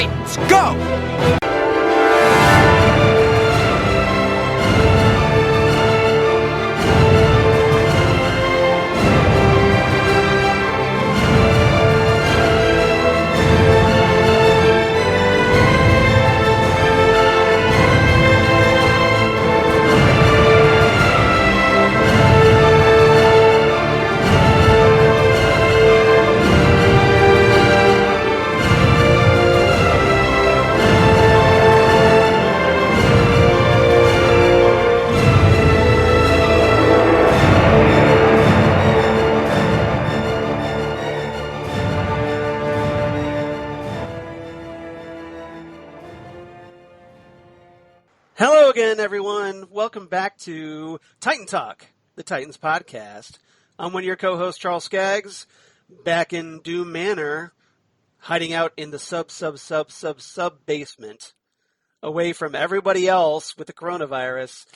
Titans, go! Hello again, everyone. Welcome back to Titan Talk, the Titans podcast. I'm one of your co-hosts, Charles Skaggs, back in Doom Manor, hiding out in the sub basement, away from everybody else with the coronavirus.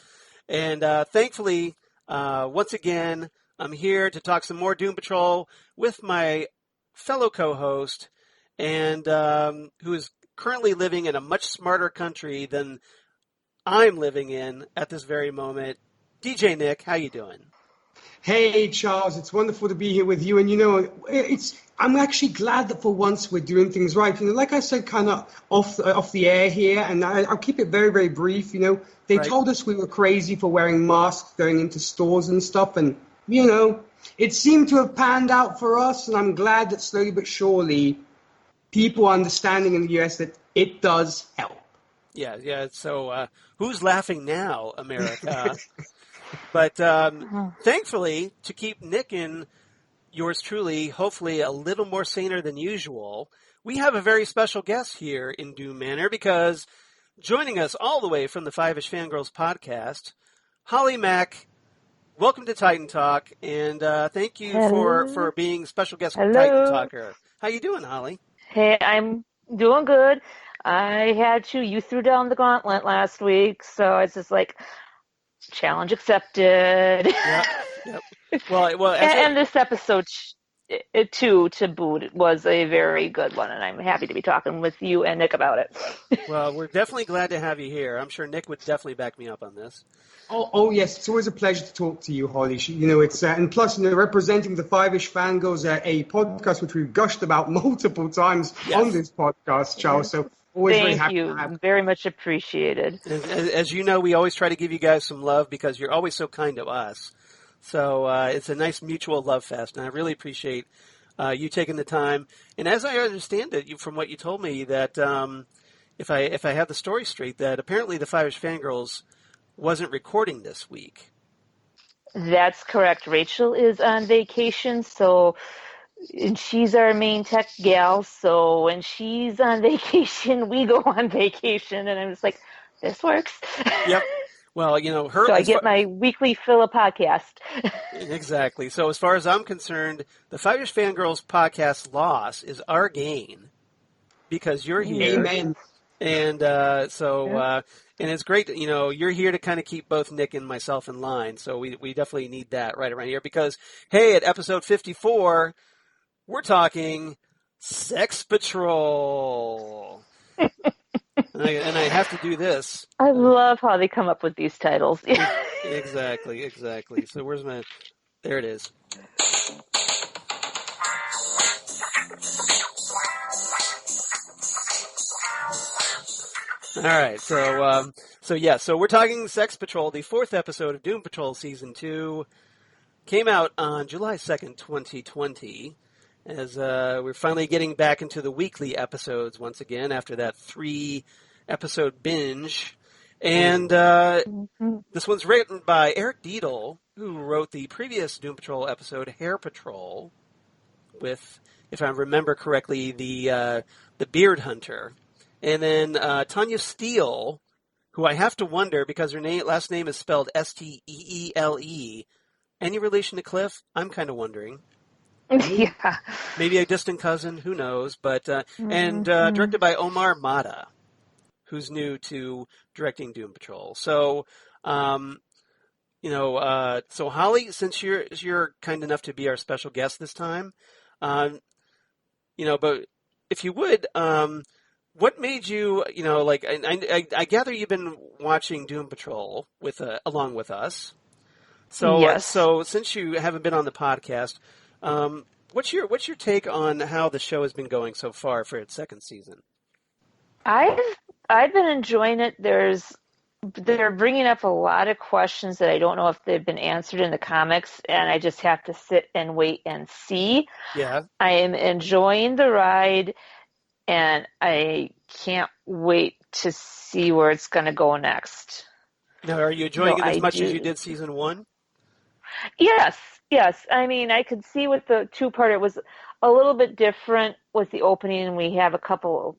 And thankfully, once again, I'm here to talk some more Doom Patrol with my fellow co-host, and who is currently living in a much smarter country than I'm living in at this very moment. DJ Nick, how you doing? Hey, Charles, it's wonderful to be here with you. And, you know, I'm actually glad that for once we're doing things right. You know, like I said, kind of off the air here, and I'll keep it very, very brief. You know, they told us we were crazy for wearing masks going into stores and stuff. And, you know, it seemed to have panned out for us. And I'm glad that slowly but surely people are understanding in the U.S. that it does help. Yeah. So who's laughing now, America? But thankfully, to keep Nick and yours truly, hopefully a little more saner than usual, we have a very special guest here in Doom Manor, because joining us all the way from the Fiveish Fangirls Podcast, Holly Mack. Welcome to Titan Talk, and thank you for being special guest Titan Talker. How you doing, Holly? Hey, I'm doing good. You threw down the gauntlet last week, so it's just like, challenge accepted. Yep. Well, and this episode, too, to boot, was a very good one, and I'm happy to be talking with you and Nick about it. Well, we're definitely glad to have you here. I'm sure Nick would definitely back me up on this. Oh yes, it's always a pleasure to talk to you, Holly. You know, it's and plus, you know, representing the Fiveish Fangirls, a podcast which we've gushed about multiple times on this podcast, Charles. So always very happy to have you. Very much appreciated. As you know, we always try to give you guys some love because you're always so kind to us. So it's a nice mutual love fest, and I really appreciate you taking the time. And as I understand it, from what you told me, that if I have the story straight, that apparently the Fiveish Fangirls wasn't recording this week. That's correct. Rachel is on vacation, and she's our main tech gal, so when she's on vacation, we go on vacation, and I'm just like, this works. Yep. Well, you know, so I get my weekly fill of podcast. Exactly. So as far as I'm concerned, the Fiveish Fangirls podcast loss is our gain, because you're here. Amen. And and it's great, you know, you're here to kind of keep both Nick and myself in line. So we definitely need that right around here, because, hey, at episode 54, we're talking Sex Patrol. and I have to do this. I love how they come up with these titles. Exactly. So where's there it is. All right, so we're talking Sex Patrol. The fourth episode of Doom Patrol Season 2 came out on July 2nd, 2020, as we're finally getting back into the weekly episodes once again after that 3-episode binge. And this one's written by Eric Diedel, who wrote the previous Doom Patrol episode, Hair Patrol, with, if I remember correctly, the Beard Hunter. And then Tanya Steele, who I have to wonder, because her last name is spelled Steele. Any relation to Cliff? I'm kind of wondering. Yeah. Maybe a distant cousin, who knows? But and directed by Omar Mata, who's new to directing Doom Patrol. So, so Holly, since you're kind enough to be our special guest this time, but if you would, what made you, like, I gather you've been watching Doom Patrol along with us. Yes. So since you haven't been on the podcast, what's your take on how the show has been going so far for its second season? I've been enjoying it. They're bringing up a lot of questions that I don't know if they've been answered in the comics, and I just have to sit and wait and see. Yeah. I am enjoying the ride, and I can't wait to see where it's going to go next. Now, are you enjoying it as much as you did season 1? Yes. I mean, I could see with the two-part, it was a little bit different with the opening, and we have a couple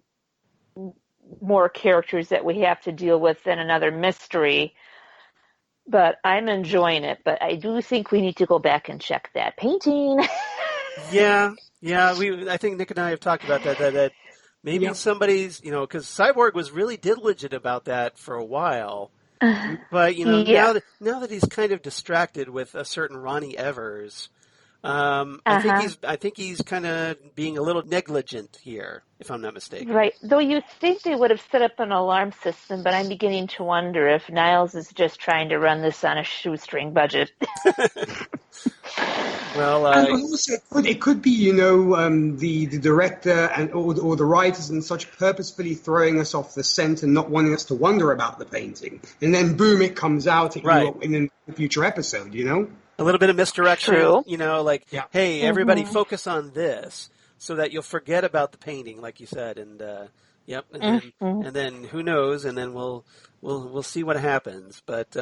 more characters that we have to deal with and another mystery. But I'm enjoying it. But I do think we need to go back and check that painting. Yeah. I think Nick and I have talked about that maybe somebody's, because Cyborg was really diligent about that for a while. But, now that he's kind of distracted with a certain Ronnie Evers, I think he's kind of being a little negligent here, if I'm not mistaken. Right. Though you think they would have set up an alarm system, but I'm beginning to wonder if Niles is just trying to run this on a shoestring budget. Well, and also it could be, the director or the writers and such purposefully throwing us off the scent and not wanting us to wonder about the painting, and then boom, it comes out at you in a future episode. A little bit of misdirection. True. Hey, everybody, focus on this, so that you'll forget about the painting, like you said, and and then who knows, and then we'll see what happens. But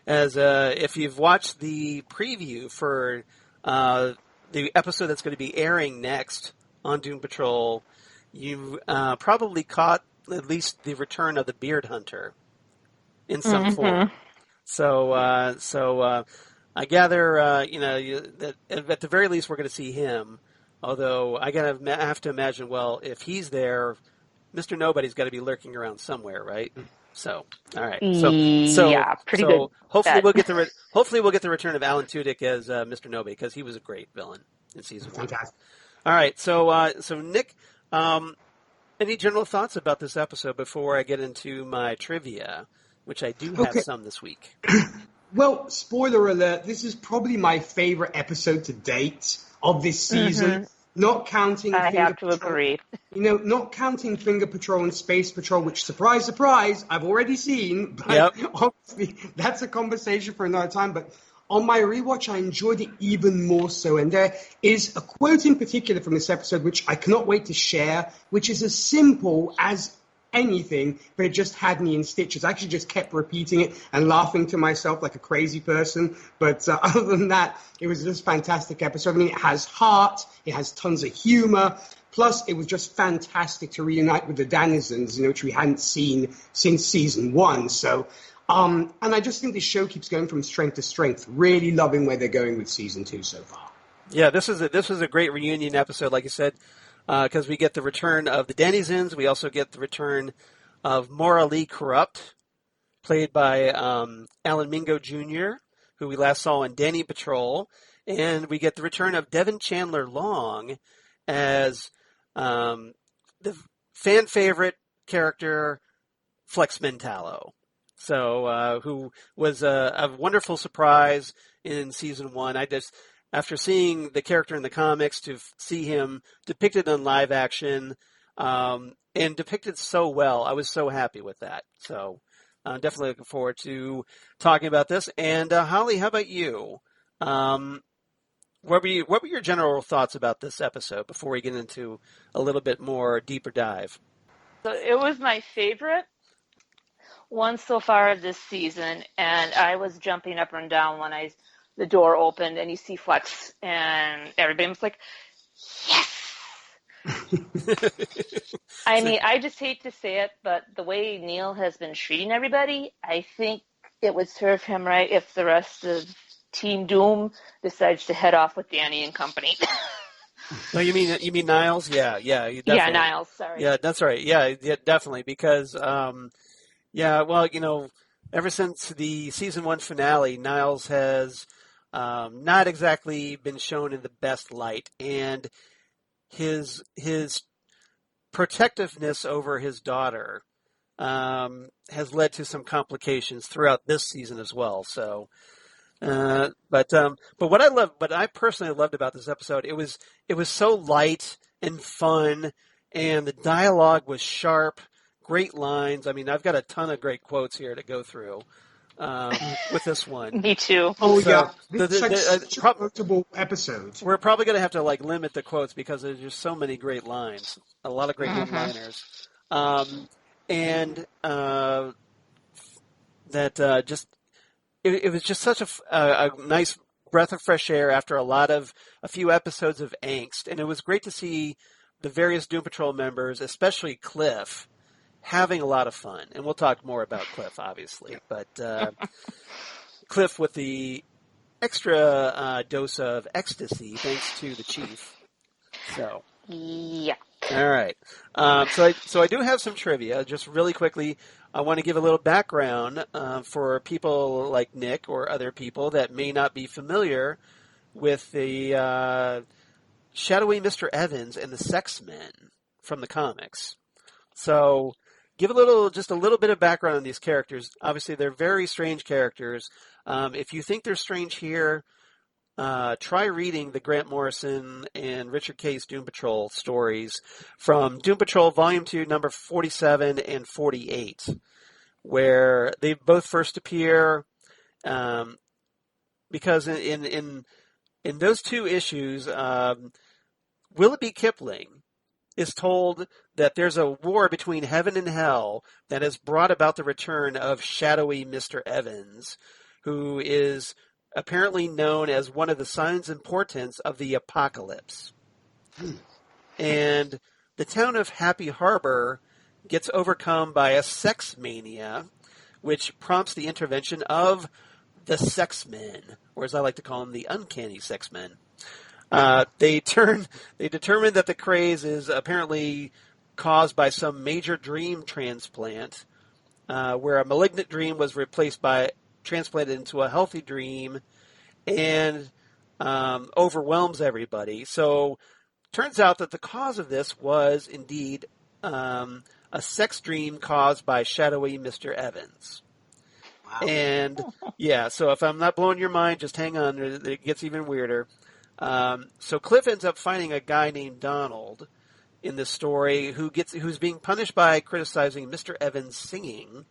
if you've watched the preview for the episode that's going to be airing next on Doom Patrol, you probably caught at least the return of the Beard Hunter in some form. So I gather that at the very least we're going to see him. Although I have to imagine, well, if he's there, Mr. Nobody's got to be lurking around somewhere, right? So, all right. Yeah, pretty good. Hopefully we'll get the return of Alan Tudyk as Mr. Nobody, because he was a great villain in season 1. Fantastic. All right. So Nick, any general thoughts about this episode before I get into my trivia, which I do have some this week? Well, spoiler alert, this is probably my favorite episode to date of this season. Not counting I Finger have to Patrol. agree. Not counting Finger Patrol and Space Patrol, which, surprise, surprise, I've already seen. But obviously, that's a conversation for another time. But on my rewatch, I enjoyed it even more so. And there is a quote in particular from this episode, which I cannot wait to share, which is as simple as anything, but it just had me in stitches. I actually just kept repeating it and laughing to myself like a crazy person. But other than that, it was just a fantastic episode. I mean, it has heart, it has tons of humor. Plus, it was just fantastic to reunite with the Denizens, which we hadn't seen since season 1. So, and I just think this show keeps going from strength to strength. Really loving where they're going with season 2 so far. Yeah, this was a great reunion episode, like you said. Because we get the return of the Denizens. We also get the return of Maura Lee Karupt, played by Alan Mingo Jr., who we last saw in Danny Patrol. And we get the return of Devan Chandler Long as the fan favorite character, Flex Mentallo. So, who was a wonderful surprise in season 1. After seeing the character in the comics, to see him depicted in live action and depicted so well, I was so happy with that. So I'm definitely looking forward to talking about this. And Holly, how about you? What were your general thoughts about this episode before we get into a little bit more deeper dive? So it was my favorite one so far of this season, and I was jumping up and down when the door opened and you see Flex, and everybody was like, yes! I mean, I just hate to say it, but the way Neil has been treating everybody, I think it would serve him right if the rest of Team Doom decides to head off with Danny and company. No, you mean Niles? Yeah, yeah, Niles. Sorry. Yeah, that's right. Yeah, definitely, because ever since the season 1 finale, Niles has not exactly been shown in the best light, and his protectiveness over his daughter has led to some complications throughout this season as well. So, but what I personally loved about this episode, it was so light and fun, and the dialogue was sharp, great lines. I mean, I've got a ton of great quotes here to go through with this one. Me too. Oh, So, yeah. It's such a notable episode. We're probably going to have to limit the quotes because there's just so many great lines, a lot of great one-liners, and that just it was just such a nice breath of fresh air after a few episodes of angst, and it was great to see the various Doom Patrol members, especially Cliff, having a lot of fun. And we'll talk more about Cliff, obviously, but Cliff with the extra dose of ecstasy thanks to the Chief. So yeah. All right. So I do have some trivia. Just really quickly, I want to give a little background for people like Nick or other people that may not be familiar with the Shadowy Mr. Evans and the Sex Men from the comics. So give just a little bit of background on these characters. Obviously, they're very strange characters. If you think they're strange here, try reading the Grant Morrison and Richard Case Doom Patrol stories from Doom Patrol Volume 2, number 47 and 48, where they both first appear, because in those two issues, Willoughby Kipling is told that there's a war between heaven and hell that has brought about the return of Shadowy Mr. Evans, who is apparently known as one of the signs and portents of the apocalypse. And the town of Happy Harbor gets overcome by a sex mania, which prompts the intervention of the Sex Men, or as I like to call them, the uncanny Sex Men. They determine that the craze is apparently caused by some major dream transplant, where a malignant dream was transplanted into a healthy dream, and overwhelms everybody. So, turns out that the cause of this was indeed a sex dream caused by Shadowy Mr. Evans. Wow. And yeah, so if I'm not blowing your mind, just hang on. It gets even weirder. So Cliff ends up finding a guy named Donald in this story who's being punished by criticizing Mr. Evans' singing.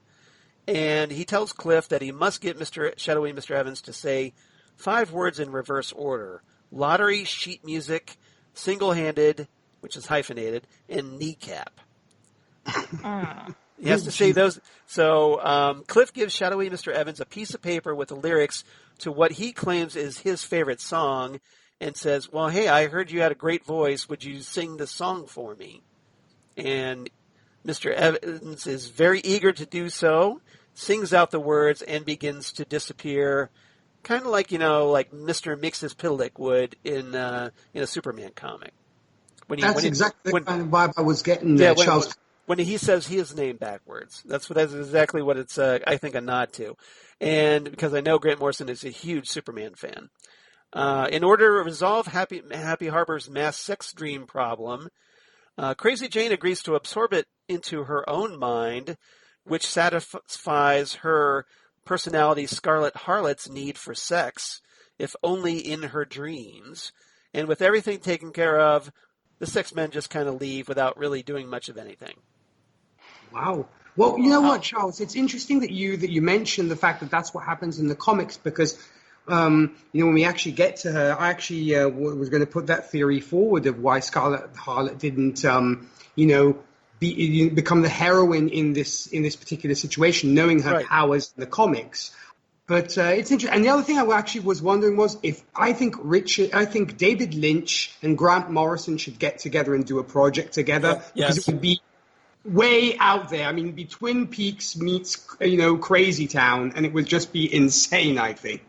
And he tells Cliff that he must get Shadowy Mr. Evans to say 5 words in reverse order: lottery, sheet music, single-handed, which is hyphenated, and kneecap. He has to say those. So Cliff gives Shadowy Mr. Evans a piece of paper with the lyrics to what he claims is his favorite song, and says, well, hey, I heard you had a great voice. Would you sing the song for me? And Mr. Evans is very eager to do so, sings out the words, and begins to disappear, kind of like, like Mr. Mxyzptlk would in a Superman comic. That's exactly the kind of vibe I was getting there, Charles. When he says his name backwards. That's exactly what it's, I think, a nod to. And because I know Grant Morrison is a huge Superman fan. In order to resolve Happy Harbor's mass sex dream problem, Crazy Jane agrees to absorb it into her own mind, which satisfies her personality Scarlet Harlot's need for sex, if only in her dreams. And with everything taken care of, the Sex Men just kind of leave without really doing much of anything. Wow. Well, you know what, Charles? It's interesting that you mentioned the fact that that's what happens in the comics, because when we actually get to her, I actually was going to put that theory forward of why Scarlet Harlot didn't, become the heroine in this particular situation, knowing her powers in the comics. But it's interesting. And the other thing I actually was wondering was if I think David Lynch and Grant Morrison should get together and do a project together, because it would be way out there. I mean, it'd be Twin Peaks meets Crazy Town, and it would just be insane, I think.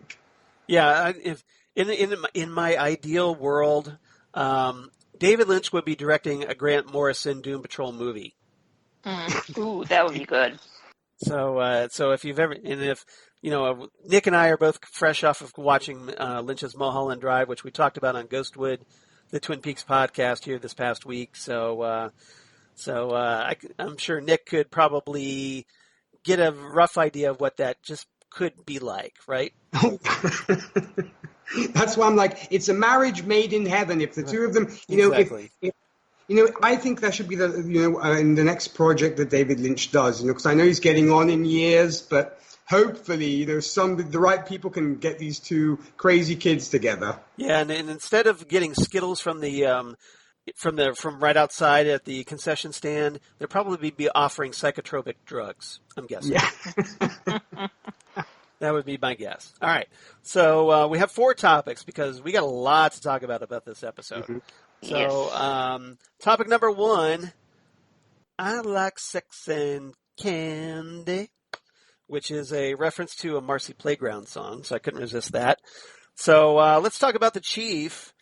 Yeah, if in my ideal world, David Lynch would be directing a Grant Morrison Doom Patrol movie. Ooh, that would be good. So if you've ever, and if Nick and I are both fresh off of watching Lynch's Mulholland Drive, which we talked about on Ghostwood, the Twin Peaks podcast here this past week. So So I'm sure Nick could probably get a rough idea of what that just could be like, right? That's why I'm like, it's a marriage made in heaven. If the two of them, Exactly. I think that should be in the next project that David Lynch does, because I know he's getting on in years, but hopefully, the right people can get these two crazy kids together. Yeah, and instead of getting Skittles from from right outside at the concession stand, they'll probably be offering psychotropic drugs, I'm guessing. Yeah. That would be my guess. All right. So we have 4 topics because we got a lot to talk about this episode. Mm-hmm. So topic number 1, I like sex and candy, which is a reference to a Marcy Playground song, so I couldn't resist that. So let's talk about the Chief,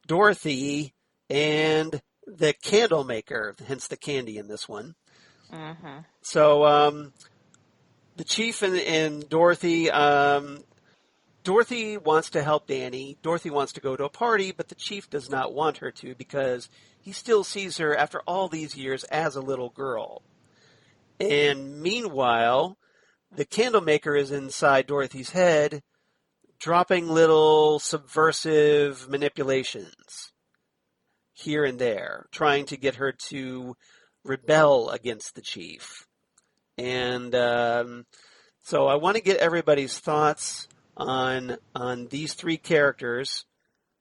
Dorothy, and the candle maker, hence the candy in this one. Mm-hmm. So the Chief and Dorothy, Dorothy wants to help Danny. Dorothy wants to go to a party, but the Chief does not want her to because he still sees her after all these years as a little girl. And meanwhile, the candle maker is inside Dorothy's head, dropping little subversive manipulations here and there, trying to get her to rebel against the Chief. And so I want to get everybody's thoughts on these 3 characters,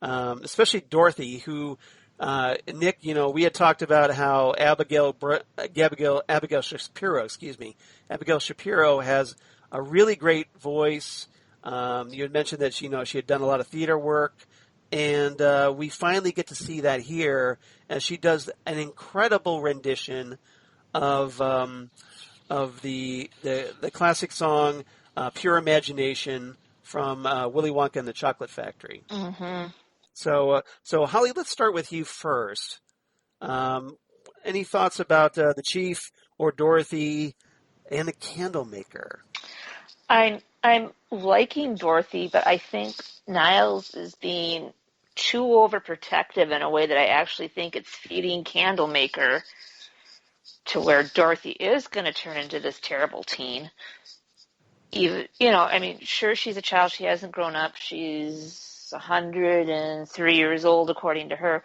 especially Dorothy, who, Nick, we had talked about how Abigail Shapiro has a really great voice. You had mentioned that she had done a lot of theater work, and we finally get to see that here as she does an incredible rendition of the classic song "Pure Imagination" from Willy Wonka and the Chocolate Factory. Mm-hmm. So Holly, let's start with you first. Any thoughts about the Chief or Dorothy and the candle maker? I'm liking Dorothy, but I think Niles is being too overprotective in a way that I actually think it's feeding Candlemaker to where Dorothy is going to turn into this terrible teen. Even, sure, she's a child. She hasn't grown up. She's 103 years old, according to her.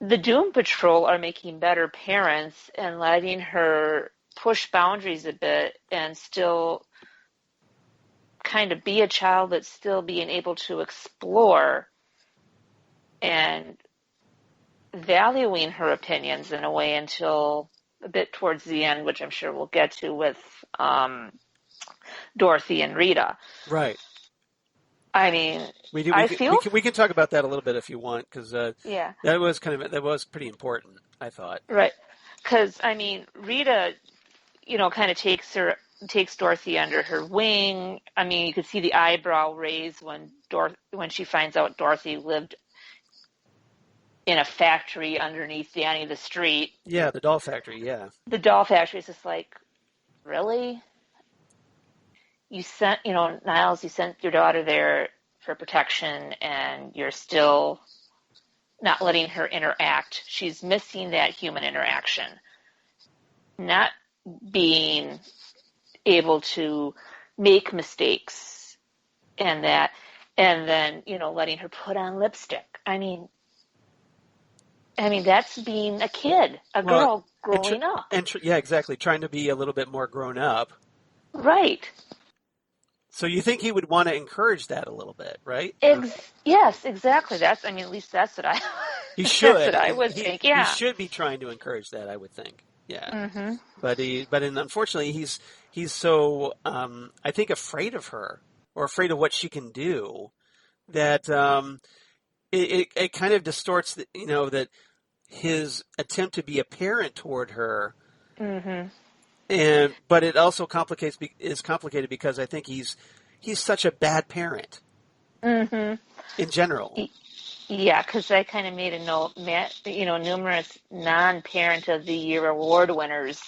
The Doom Patrol are making better parents and letting her push boundaries a bit and still kind of be a child that's still being able to explore and valuing her opinions in a way until a bit towards the end, which I'm sure we'll get to with Dorothy and Rita. Right. I mean, we can talk about that a little bit if you want, because that was pretty important, I thought. Right, because Rita, kind of takes Dorothy under her wing. I mean, you could see the eyebrow raise when she finds out Dorothy lived in a factory underneath Danny the Street. Yeah, the doll factory. Yeah, the doll factory is just like, really? You sent, Niles, you sent your daughter there for protection, and you're still not letting her interact. She's missing that human interaction. Not being able to make mistakes and then, letting her put on lipstick. I mean, that's being a kid, a girl growing up. Yeah, exactly. Trying to be a little bit more grown up. Right. So you think he would want to encourage that a little bit, right? Yes, exactly. At least that's what I. He should. That's what I would think. Yeah. He should be trying to encourage that, I would think. Yeah. Mm-hmm. But unfortunately, he's so I think afraid of her or afraid of what she can do that it kind of distorts that his attempt to be a parent toward her. Mm-hmm. But it also is complicated because I think he's such a bad parent. Mm-hmm. In general. Yeah, because I kind of made a note, numerous non-parent of the year award winners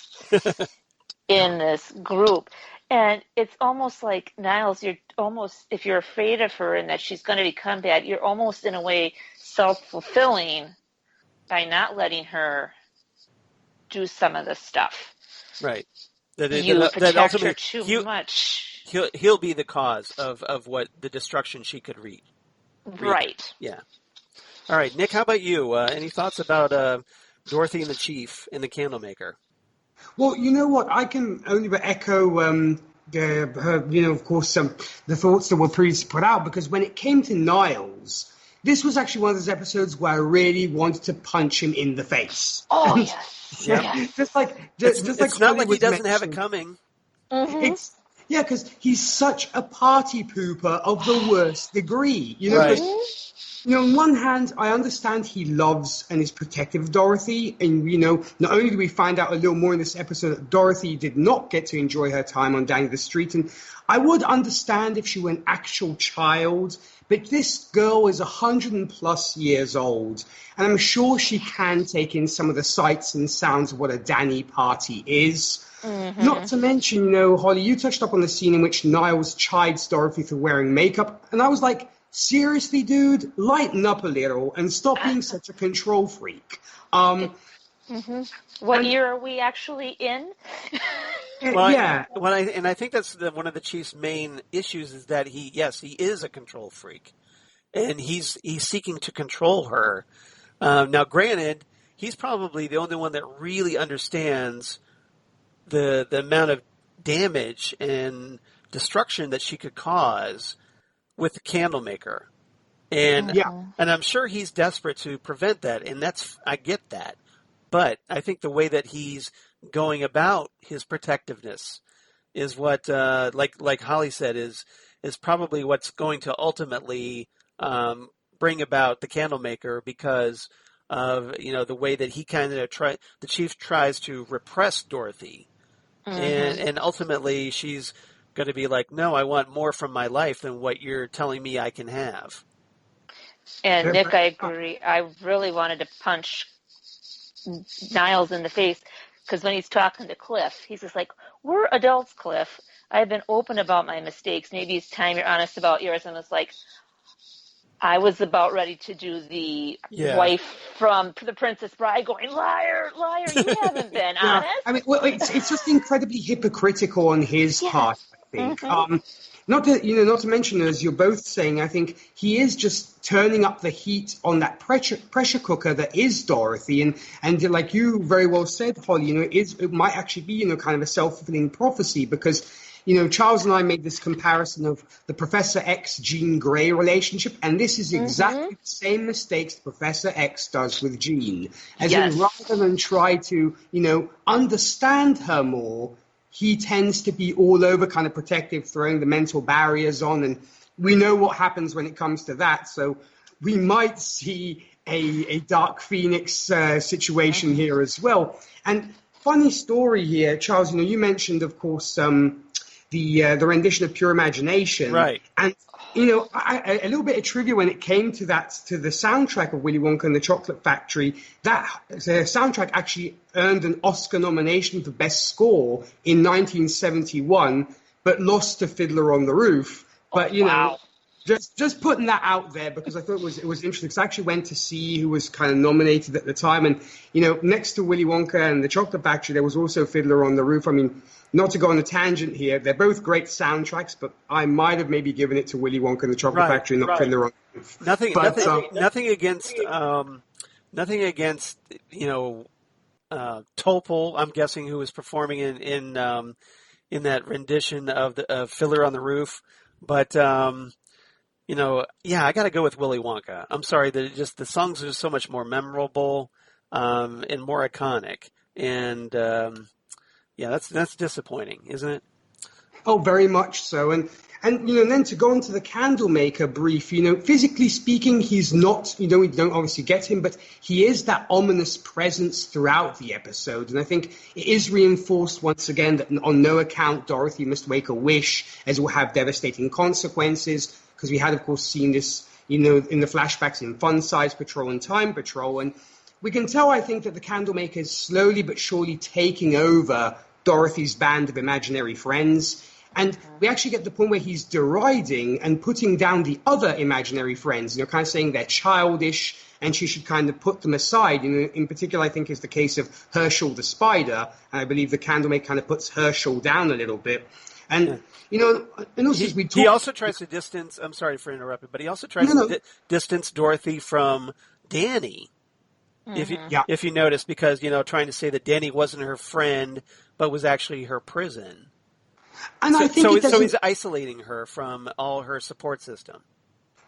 in this group. And it's almost like, Niles, if you're afraid of her and that she's going to become bad, you're almost in a way self-fulfilling by not letting her do some of the stuff. Right. You protect her ultimately too much. He'll be the cause of what the destruction she could reach. Right. Yeah. All right, Nick, how about you? Any thoughts about Dorothy and the Chief and the Candlemaker? Well, you know what? I can only but echo her, of course, the thoughts that were previously put out, because when it came to Niles, this was actually one of those episodes where I really wanted to punch him in the face. Oh, yes. Yeah. Just like it's not like he doesn't have it coming. Mm-hmm. Because he's such a party pooper of the worst degree. Right. On one hand, I understand he loves and is protective of Dorothy. And, not only do we find out a little more in this episode that Dorothy did not get to enjoy her time on Danny the Street. And I would understand if she were an actual child. But this girl is 100+ years old. And I'm sure she can take in some of the sights and sounds of what a Danny party is. Mm-hmm. Not to mention, Holly, you touched up on the scene in which Niles chides Dorothy for wearing makeup. And I was like, seriously, dude, lighten up a little and stop being such a control freak. What year are we actually in? Yeah. I think that's one of the Chief's main issues is that he is a control freak, and he's seeking to control her. Now, granted, he's probably the only one that really understands the amount of damage and destruction that she could cause with the Candlemaker. And I'm sure he's desperate to prevent that, and I get that. But I think the way that he's going about his protectiveness is what, like Holly said, is probably what's going to ultimately bring about the Candlemaker, because of the way that he kind of the Chief tries to repress Dorothy, and ultimately she's going to be like, no, I want more from my life than what you're telling me I can have. And Nick, I agree. I really wanted to punch Niles in the face, because when he's talking to Cliff, he's just like, we're adults, Cliff. I've been open about my mistakes. Maybe it's time you're honest about yours. And it's like, I was about ready to do the wife from The Princess Bride going, liar, liar, you haven't been honest. I mean, well, it's just incredibly hypocritical on his part, I think. Mm-hmm. Not to mention, as you're both saying, I think he is just turning up the heat on that pressure cooker that is Dorothy, and like you very well said, Holly, it might actually be kind of a self-fulfilling prophecy, because Charles and I made this comparison of the Professor X Jean Grey relationship, and this is exactly the same mistakes Professor X does with Jean, as in rather than try to understand her more, he tends to be all over kind of protective, throwing the mental barriers on. And we know what happens when it comes to that. So we might see a Dark Phoenix situation here as well. And funny story here, Charles, you mentioned, of course, the rendition of Pure Imagination. Right. And, a little bit of trivia when it came to the soundtrack of Willy Wonka and the Chocolate Factory, that soundtrack actually earned an Oscar nomination for Best Score in 1971, but lost to Fiddler on the Roof. But, just putting that out there, because I thought it was interesting, because I actually went to see who was kind of nominated at the time. And, next to Willy Wonka and the Chocolate Factory, there was also Fiddler on the Roof. I mean, not to go on a tangent here, they're both great soundtracks, but I might have maybe given it to Willy Wonka and the Chocolate Factory, not Fiddler on the Roof. Nothing against Topol, I'm guessing, who was performing in that rendition of the Fiddler on the Roof, but I got to go with Willy Wonka. I'm sorry, that the songs are just so much more memorable and more iconic, and that's disappointing, isn't it? Oh, very much so. And then to go on to the Candlemaker brief, physically speaking, he's not, we don't obviously get him, but he is that ominous presence throughout the episode. And I think it is reinforced once again that on no account Dorothy must make a wish, as it will have devastating consequences, because we had, of course, seen this, in the flashbacks in Fun Size Patrol and Time Patrol. And we can tell, I think, that the Candlemaker is slowly but surely taking over Dorothy's band of imaginary friends. And we actually get to the point where he's deriding and putting down the other imaginary friends, kind of saying they're childish and she should kind of put them aside. In particular, I think is the case of Herschel the spider. And I believe the Candlemaker kind of puts Herschel down a little bit. And, and also as we talk... He also tries to distance, I'm sorry for interrupting, but he also tries to distance Dorothy from Danny. If you notice, because, trying to say that Danny wasn't her friend, but was actually her prison. And so he's isolating her from all her support system.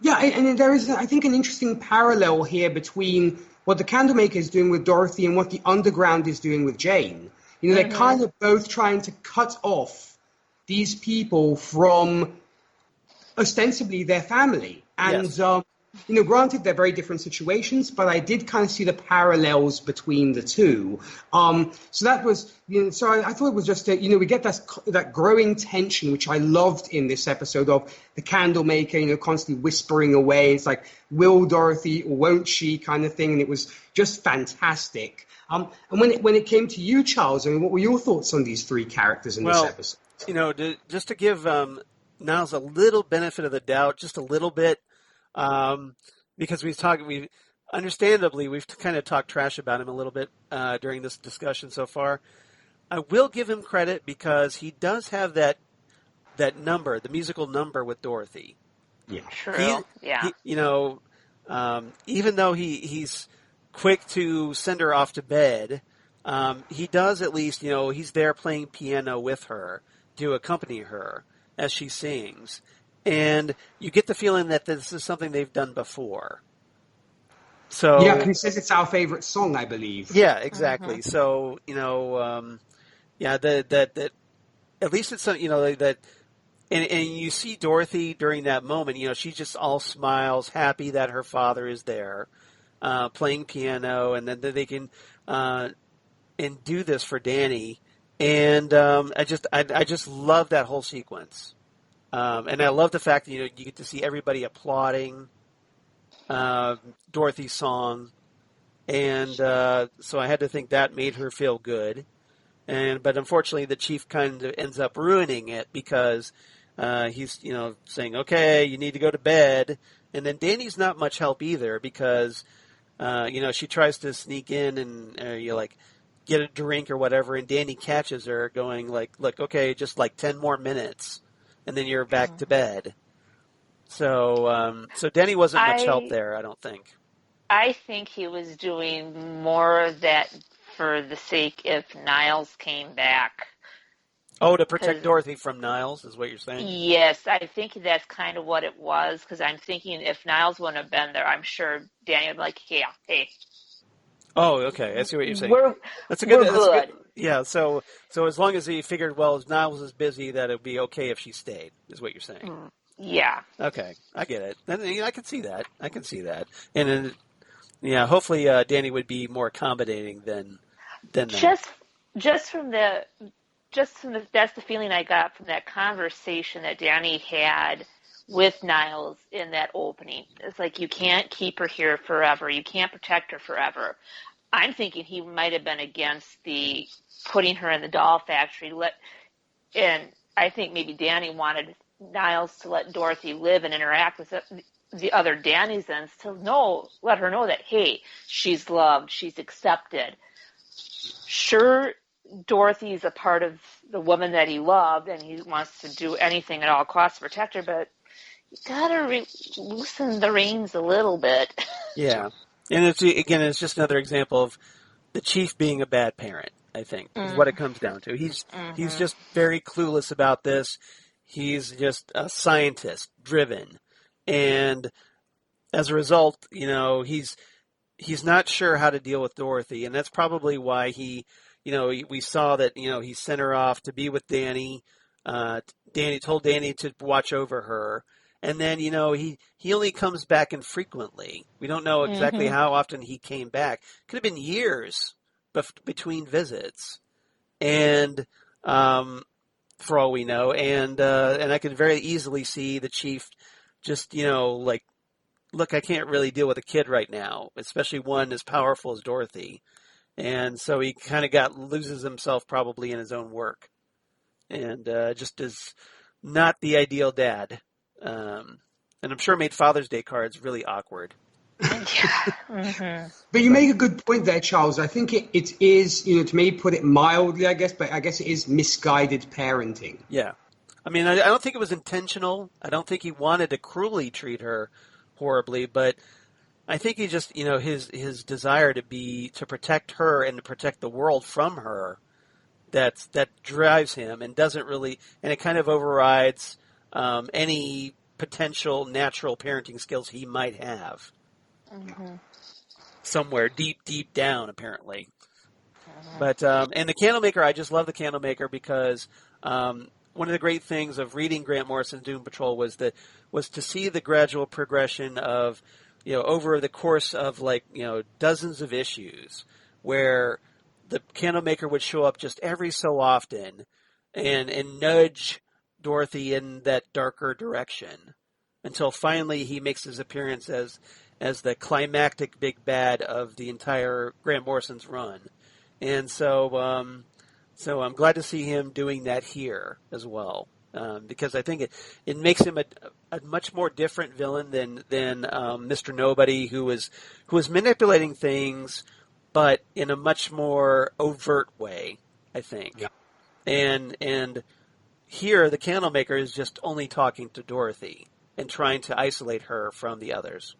Yeah, and there is, I think, an interesting parallel here between what the Candlemaker is doing with Dorothy and what the Underground is doing with Jane. They're kind of both trying to cut off these people from ostensibly their family. And, granted, they're very different situations, but I did kind of see the parallels between the two. So that was, so I thought it was just, we get that growing tension, which I loved in this episode of the Candlemaker, constantly whispering away. It's like, will Dorothy or won't she kind of thing. And it was just fantastic. And when it came to you, Charles, what were your thoughts on these three characters in this episode? Just to give Niles a little benefit of the doubt, just a little bit, because we've kind of talked trash about him a little bit during this discussion so far. I will give him credit because he does have that number, the musical number with Dorothy. Yeah, true. Even though he's quick to send her off to bed, he does at least, he's there playing piano with her to accompany her as she sings. And you get the feeling that this is something they've done before. So yeah, he says it's our favorite song, I believe. Yeah, exactly. So that at least it's that, and you see Dorothy during that moment. She's just all smiles, happy that her father is there, playing piano, and then they can and do this for Danny. And I just love that whole sequence. And I love the fact that, you get to see everybody applauding Dorothy's song. And so I had to think that made her feel good. But unfortunately, the chief kind of ends up ruining it because he's, saying, okay, you need to go to bed. And then Danny's not much help either because, she tries to sneak in and, get a drink or whatever. And Danny catches her going look, okay, just 10 more minutes. And then you're back to bed. So Danny wasn't much help there, I don't think. I think he was doing more of that for the sake if Niles came back. Oh, to protect Dorothy from Niles is what you're saying? Yes, I think that's kind of what it was, because I'm thinking if Niles wouldn't have been there, I'm sure Danny would be like, yeah, hey. Oh, okay. I see what you're saying. We're good. Yeah, so as long as he figured, well, as Niles is busy, that it would be okay if she stayed, is what you're saying. Yeah. Okay, I get it. Then I can see that. And then, hopefully Danny would be more accommodating than that. Just from the that's the feeling I got from that conversation that Danny had with Niles in that opening. It's like, you can't keep her here forever. You can't protect her forever. I'm thinking he might have been against the putting her in the doll factory. And I think maybe Danny wanted Niles to let Dorothy live and interact with the other Dannysons to let her know that, hey, she's loved, she's accepted. Sure, Dorothy's a part of the woman that he loved, and he wants to do anything at all costs to protect her, but you gotta loosen the reins a little bit. Yeah. And it's just another example of the chief being a bad parent, I think, is what it comes down to. He's just very clueless about this. He's just a scientist driven. And as a result, he's not sure how to deal with Dorothy. And that's probably why we saw that, he sent her off to be with Danny. Danny told Danny to watch over her. And then, he only comes back infrequently. We don't know exactly how often he came back. Could have been years between visits. And, for all we know. And I could very easily see the chief just, look, I can't really deal with a kid right now, especially one as powerful as Dorothy. And so he kind of loses himself probably in his own work. and just is not the ideal dad. And I'm sure made Father's Day cards really awkward. Mm-hmm. But you make a good point there, Charles. I think it is, to maybe put it mildly, I guess, but I guess it is misguided parenting. Yeah. I mean, I don't think it was intentional. I don't think he wanted to cruelly treat her horribly, but I think he just, his desire to protect her and to protect the world from her, that drives him and doesn't really, and it kind of overrides any potential natural parenting skills he might have. Mm-hmm. Somewhere deep down, apparently. But and the Candlemaker, I just love the Candlemaker because one of the great things of reading Grant Morrison's Doom Patrol was to see the gradual progression of, over the course of dozens of issues, where the Candlemaker would show up just every so often and nudge Dorothy in that darker direction until finally he makes his appearance as the climactic big bad of the entire Grant Morrison's run. And so I'm glad to see him doing that here as well, because I think it makes him a much more different villain than Mr. Nobody, who was manipulating things, but in a much more overt way, I think. Yeah. And here the Candlemaker is just only talking to Dorothy and trying to isolate her from the others.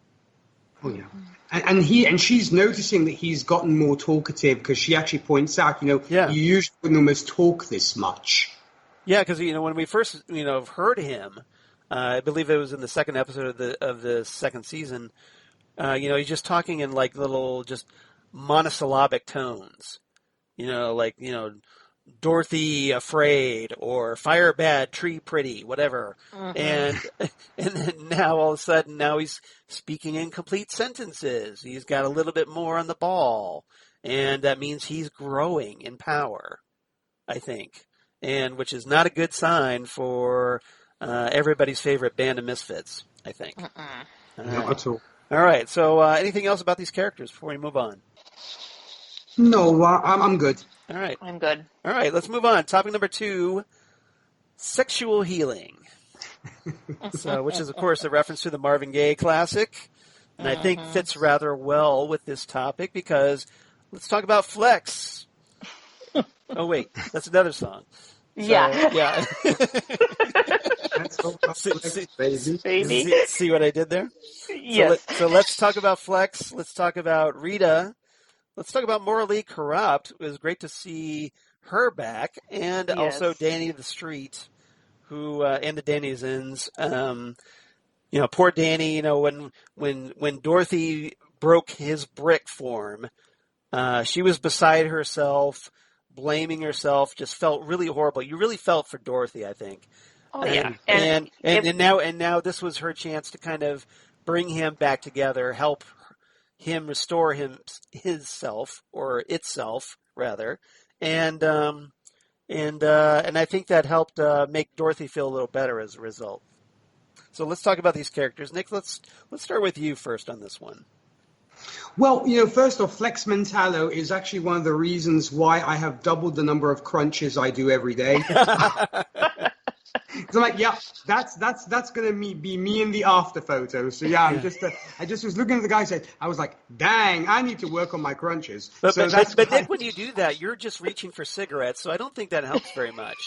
Oh yeah, and she's noticing that he's gotten more talkative because she actually points out, you usually wouldn't almost talk this much. Yeah, because when we first heard him, I believe it was in the second episode of the second season. He's just talking in little just monosyllabic tones. Dorothy afraid or fire bad, tree pretty, whatever. Mm-hmm. And then now all of a sudden he's speaking in complete sentences. He's got a little bit more on the ball, and that means he's growing in power, I think, and which is not a good sign for everybody's favorite band of misfits, I think. Not at all. All right. So anything else about these characters before we move on? No, I'm good. All right. I'm good. All right, let's move on. Topic number 2, sexual healing. Which is, of course, a reference to the Marvin Gaye classic. And I think fits rather well with this topic because let's talk about Flex. Oh, wait, that's another song. So, yeah. Let's talk about Flex, baby. See what I did there? Yes. So let's talk about Flex. Let's talk about Rita. Let's talk about Maura Lee Karupt. It was great to see her back, and also Danny the Street, who and the Danizens. Poor Danny. When Dorothy broke his brick form, she was beside herself, blaming herself. Just felt really horrible. You really felt for Dorothy, I think. Oh yeah. And now this was her chance to kind of bring him back together, help him restore his self, or itself rather, and I think that helped make Dorothy feel a little better as a result. So let's talk about these characters. Nick, let's start with you first on this one. Well, first off, Flex Mentallo is actually one of the reasons why I have doubled the number of crunches I do every day. So I'm like, yeah, that's gonna be me in the after photo. So yeah, I just was looking at the guy. I was like, dang, I need to work on my crunches. But Nick, when you do that, you're just reaching for cigarettes. So I don't think that helps very much.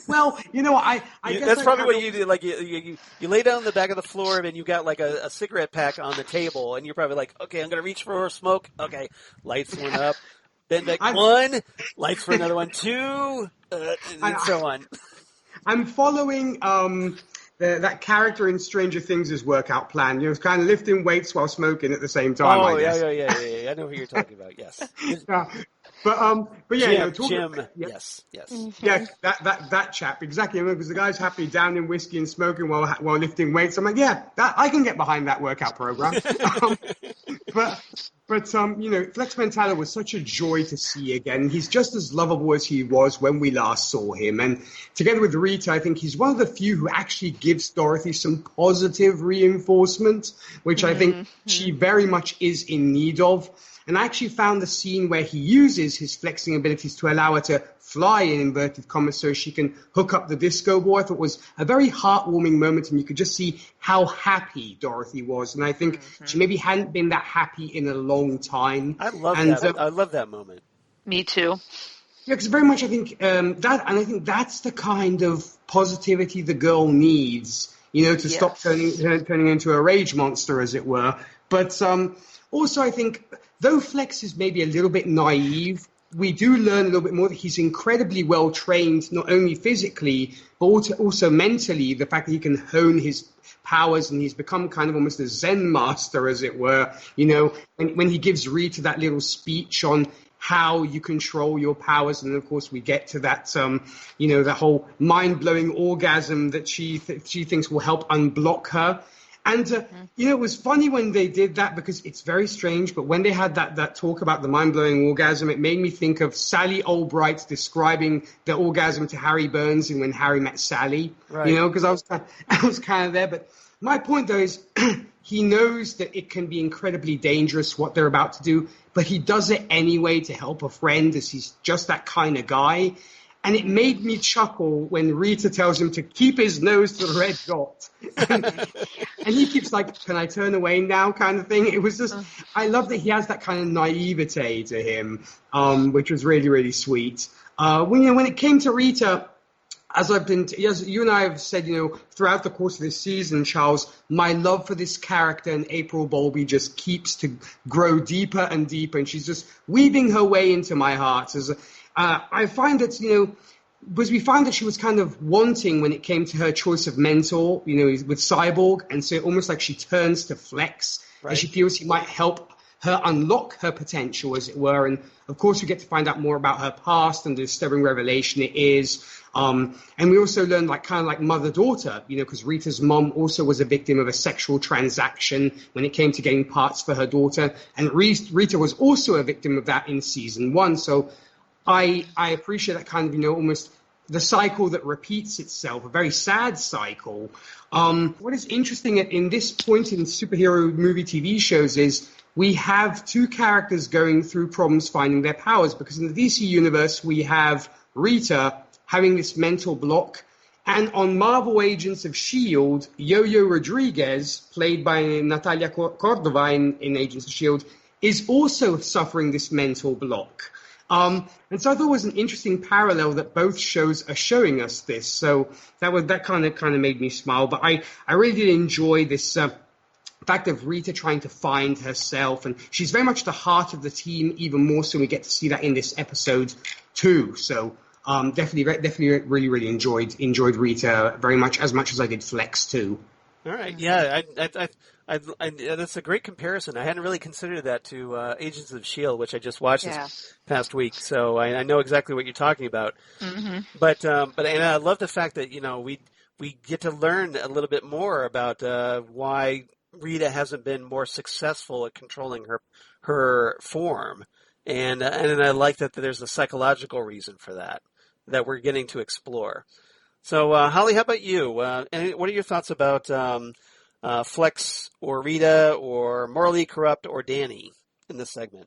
Well, I guess that's probably what you do. Like you lay down on the back of the floor and you got like a cigarette pack on the table, and you're probably like, okay, I'm gonna reach for a smoke. Okay, lights one up, then back one, lights for another one, two, and so on. I'm following that character in Stranger Things' workout plan. Kind of lifting weights while smoking at the same time. Oh, yeah. I know who you're talking about. Yes. But yeah, Jim. Yes. Mm-hmm. Yeah, that chap exactly. Because the guy's happily down in whiskey and smoking while lifting weights. I'm like, yeah, I can get behind that workout program. But, Flex Mentallo was such a joy to see again. He's just as lovable as he was when we last saw him. And together with Rita, I think he's one of the few who actually gives Dorothy some positive reinforcement, which I think she very much is in need of. And I actually found the scene where he uses his flexing abilities to allow her to fly in inverted commas so she can hook up the disco ball. I thought was a very heartwarming moment, and you could just see how happy Dorothy was. And I think she maybe hadn't been that happy in a long time. I love that. I love that moment. Me too. Yeah, because very much I think I think that's the kind of positivity the girl needs, to stop turning into a rage monster, as it were. But also I think, though Flex is maybe a little bit naive, we do learn a little bit more that he's incredibly well trained, not only physically, but also mentally, the fact that he can hone his powers, and he's become kind of almost a Zen master, as it were, when he gives Rita that little speech on how you control your powers. And of course we get to that, the whole mind-blowing orgasm that she thinks will help unblock her. And, it was funny when they did that, because it's very strange, but when they had that talk about the mind-blowing orgasm, it made me think of Sally Albright describing the orgasm to Harry Burns in When Harry Met Sally, because I was kind of there. But my point, though, is he knows that it can be incredibly dangerous what they're about to do, but he does it anyway to help a friend, as he's just that kind of guy. And it made me chuckle when Rita tells him to keep his nose to the red dot. And he keeps like, can I turn away now, kind of thing. It was just, I love that he has that kind of naivete to him, which was really, really sweet. When it came to Rita, as you and I have said, throughout the course of this season, Charles, my love for this character and April Bowlby just keeps to grow deeper and deeper. And she's just weaving her way into my heart. I find that, because we found that she was kind of wanting when it came to her choice of mentor, with Cyborg. And so almost like she turns to Flex, and she feels he might help her unlock her potential, as it were. And of course, we get to find out more about her past and the disturbing revelation it is. And we also learn kind of like mother-daughter, because Rita's mom also was a victim of a sexual transaction when it came to getting parts for her daughter. And Rita was also a victim of that in season 1. So I appreciate that kind of, almost the cycle that repeats itself, a very sad cycle. What is interesting in this point in superhero movie TV shows is we have two characters going through problems finding their powers, because in the DC universe, we have Rita having this mental block. And on Marvel Agents of S.H.I.E.L.D., Yo-Yo Rodriguez, played by Natalia Cordova in Agents of S.H.I.E.L.D., is also suffering this mental block. And so I thought it was an interesting parallel that both shows are showing us this. So that kind of made me smile. But I really did enjoy this fact of Rita trying to find herself, and she's very much the heart of the team. Even more so, we get to see that in this episode too. So definitely, really, really enjoyed Rita very much as I did Flex too. All right, yeah, that's a great comparison. I hadn't really considered that to Agents of S.H.I.E.L.D., which I just watched this past week, so I know exactly what you're talking about. Mm-hmm. But I love the fact that we get to learn a little bit more about why Rita hasn't been more successful at controlling her form, and I like that there's a psychological reason for that we're getting to explore. So, Holly, how about you? And what are your thoughts about Flex or Rita or Maura Lee Karupt or Danny in this segment?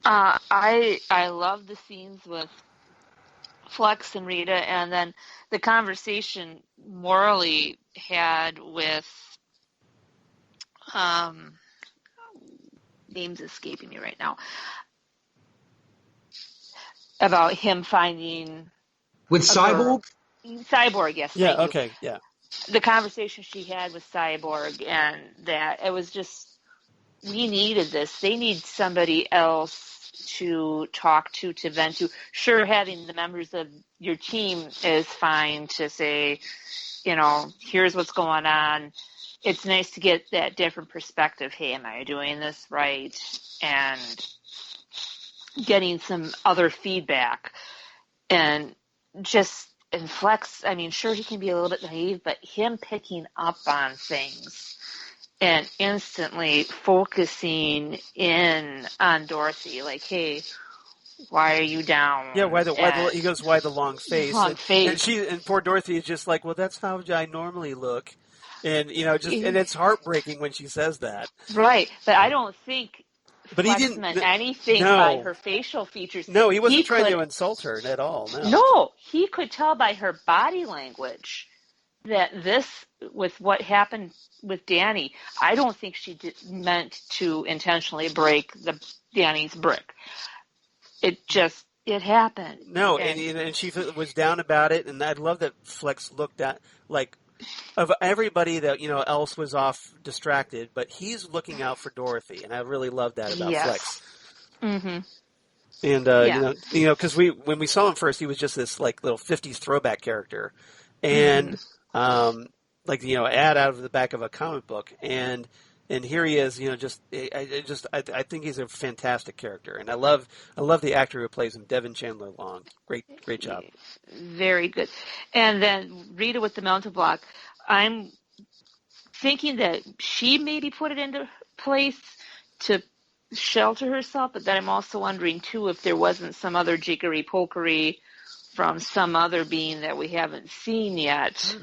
I love the scenes with Flex and Rita, and then the conversation Maura Lee had with name's escaping me right now, about him finding with Cyborg. Cyborg, yes. Yeah. Okay. Yeah. The conversation she had with Cyborg, and that it was just, we needed this. They need somebody else to talk to vent to. Sure, having the members of your team is fine to say, here's what's going on. It's nice to get that different perspective. Hey, am I doing this right? And getting some other feedback. And Flex, sure, he can be a little bit naive, but him picking up on things and instantly focusing in on Dorothy, like, hey, why are you down? Yeah, he goes, why the long face? Long face. And poor Dorothy is just like, well, that's how I normally look. And, and it's heartbreaking when she says that. Right. But I don't think But Flex he didn't meant anything by her facial features. No, he wasn't trying to insult her at all. No, he could tell by her body language that this, with what happened with Danny, I don't think she meant to intentionally break Danny's brick. It happened. No, and she was down about it, and I love that Flex looked at, like, of everybody that, else was off distracted, but he's looking out for Dorothy, and I really love that about Flex. Mm-hmm. And, because when we saw him first, he was just this, like, little 50s throwback character, and, ad out of the back of a comic book, and here he is, I think he's a fantastic character, and I love the actor who plays him, Devan Chandler Long. Great job. Very good. And then Rita with the mental block, I'm thinking that she maybe put it into place to shelter herself, but then I'm also wondering too if there wasn't some other jiggery-pokery from some other being that we haven't seen yet.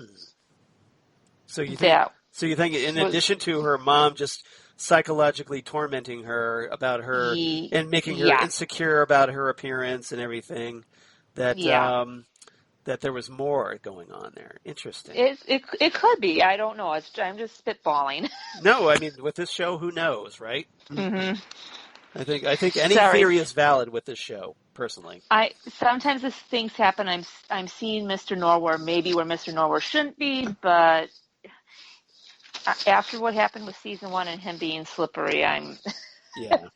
So you think in addition to her mom just psychologically tormenting her about her and making her insecure about her appearance and everything, that there was more going on there. Interesting. It could be. I don't know. I'm just spitballing. No, I mean, with this show, who knows, right? Mm-hmm. I think any theory is valid with this show, personally. Sometimes as things happen, I'm seeing Mr. Norwar maybe where Mr. Norwar shouldn't be, but after what happened with season 1 and him being slippery, I'm a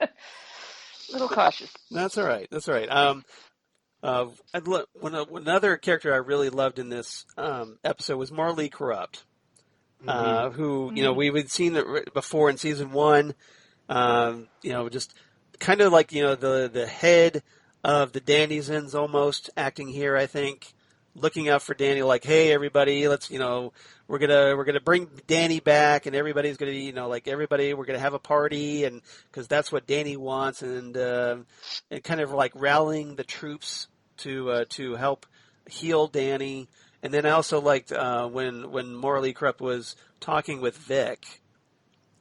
little cautious. That's all right. Another character I really loved in this episode was Maura Lee Karupt, who we had seen before in season 1. Just kind of like the head of the Danizens almost acting here. I think looking out for Danny, like, hey everybody, let's we're gonna bring Danny back, and everybody's gonna be we're gonna have a party, and because that's what Danny wants, and kind of like rallying the troops to help heal Danny. And then I also liked when Maura Lee Karupt was talking with Vic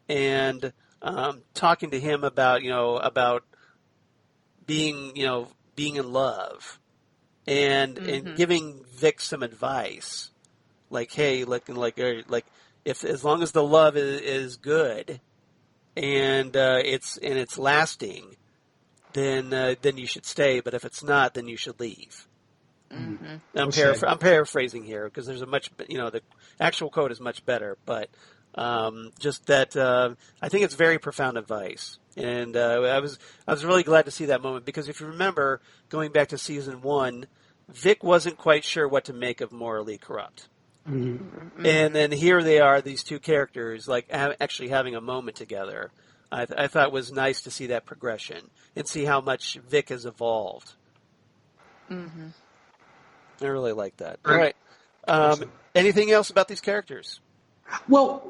and talking to him about being in love and giving Vic some advice. Like, hey, if as long as the love is good and it's lasting, then you should stay. But if it's not, then you should leave. Mm-hmm. I'm paraphrasing here because there's the actual quote is much better, but just that I think it's very profound advice, and I was really glad to see that moment because if you remember going back to season 1, Vic wasn't quite sure what to make of Maura Lee Karupt. Mm-hmm. And then here they are, these two characters, actually having a moment together. I thought it was nice to see that progression and see how much Vic has evolved. Mm-hmm. I really like that. All right. Anything else about these characters? Well,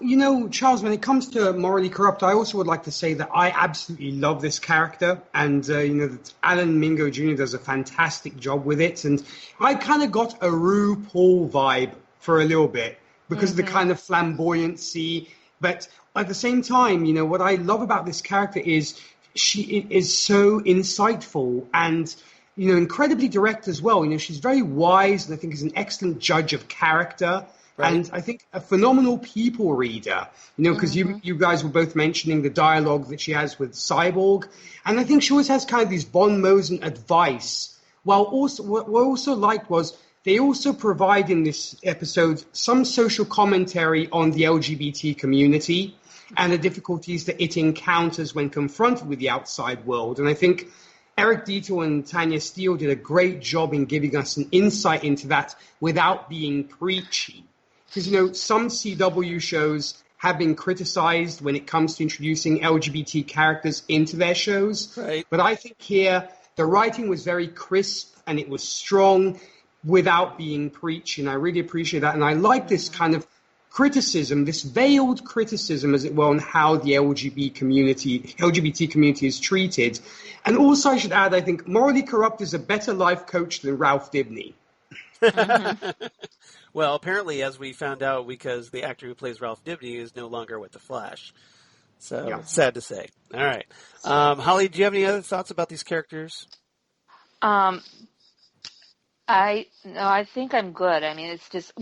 Charles, when it comes to Maura Lee Karupt, I also would like to say that I absolutely love this character. And, that Alan Mingo Jr. does a fantastic job with it. And I kind of got a RuPaul vibe for a little bit because of the kind of flamboyancy. But at the same time, what I love about this character is she is so insightful and, incredibly direct as well. She's very wise and I think is an excellent judge of character. Right. And I think a phenomenal people reader, because you guys were both mentioning the dialogue that she has with Cyborg. And I think she always has kind of this Bon Mosen advice. While also, what I also liked was they also provide in this episode some social commentary on the LGBT community and the difficulties that it encounters when confronted with the outside world. And I think Eric Dietel and Tanya Steele did a great job in giving us an insight into that without being preachy. Because, some CW shows have been criticized when it comes to introducing LGBT characters into their shows. Right. But I think here the writing was very crisp and it was strong without being preachy. And I really appreciate that. And I like this kind of criticism, this veiled criticism, as it were, on how the LGBT community is treated. And also, I should add, I think Maura Lee Karupt is a better life coach than Ralph Dibny. Well, apparently, as we found out, because the actor who plays Ralph Dibny is no longer with The Flash. So, Yeah. It's sad to say. All right. Holly, do you have any other thoughts about these characters? I think I'm good. I mean, it's just,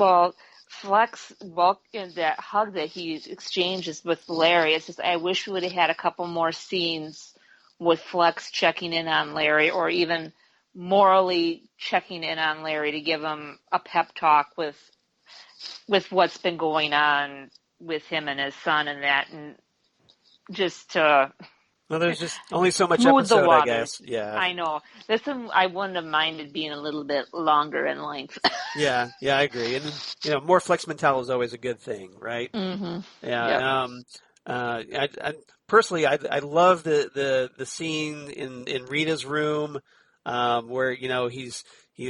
Flex, that hug that he exchanges with Larry, it's just, I wish we would have had a couple more scenes with Flex checking in on Larry, or even morally checking in on Larry to give him a pep talk with what's been going on with him and his son and that, and just to... Well, there's just only so much smooth the episode, I waters. guess. Yeah. I know. This one, I wouldn't have minded being a little bit longer in length. Yeah, I agree. And, more Flex Mentallo is always a good thing, right? Mm-hmm. Yeah. Yep. I personally, I love the scene in Rita's room, where, he's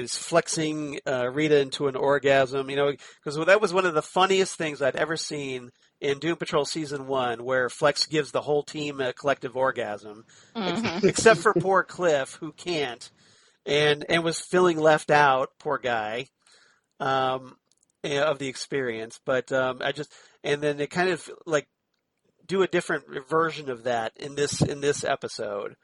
flexing Rita into an orgasm, because that was one of the funniest things I'd ever seen in Doom Patrol Season 1, where Flex gives the whole team a collective orgasm, except for poor Cliff, who can't, and was feeling left out, poor guy, of the experience. But and then they kind of like do a different version of that in this episode,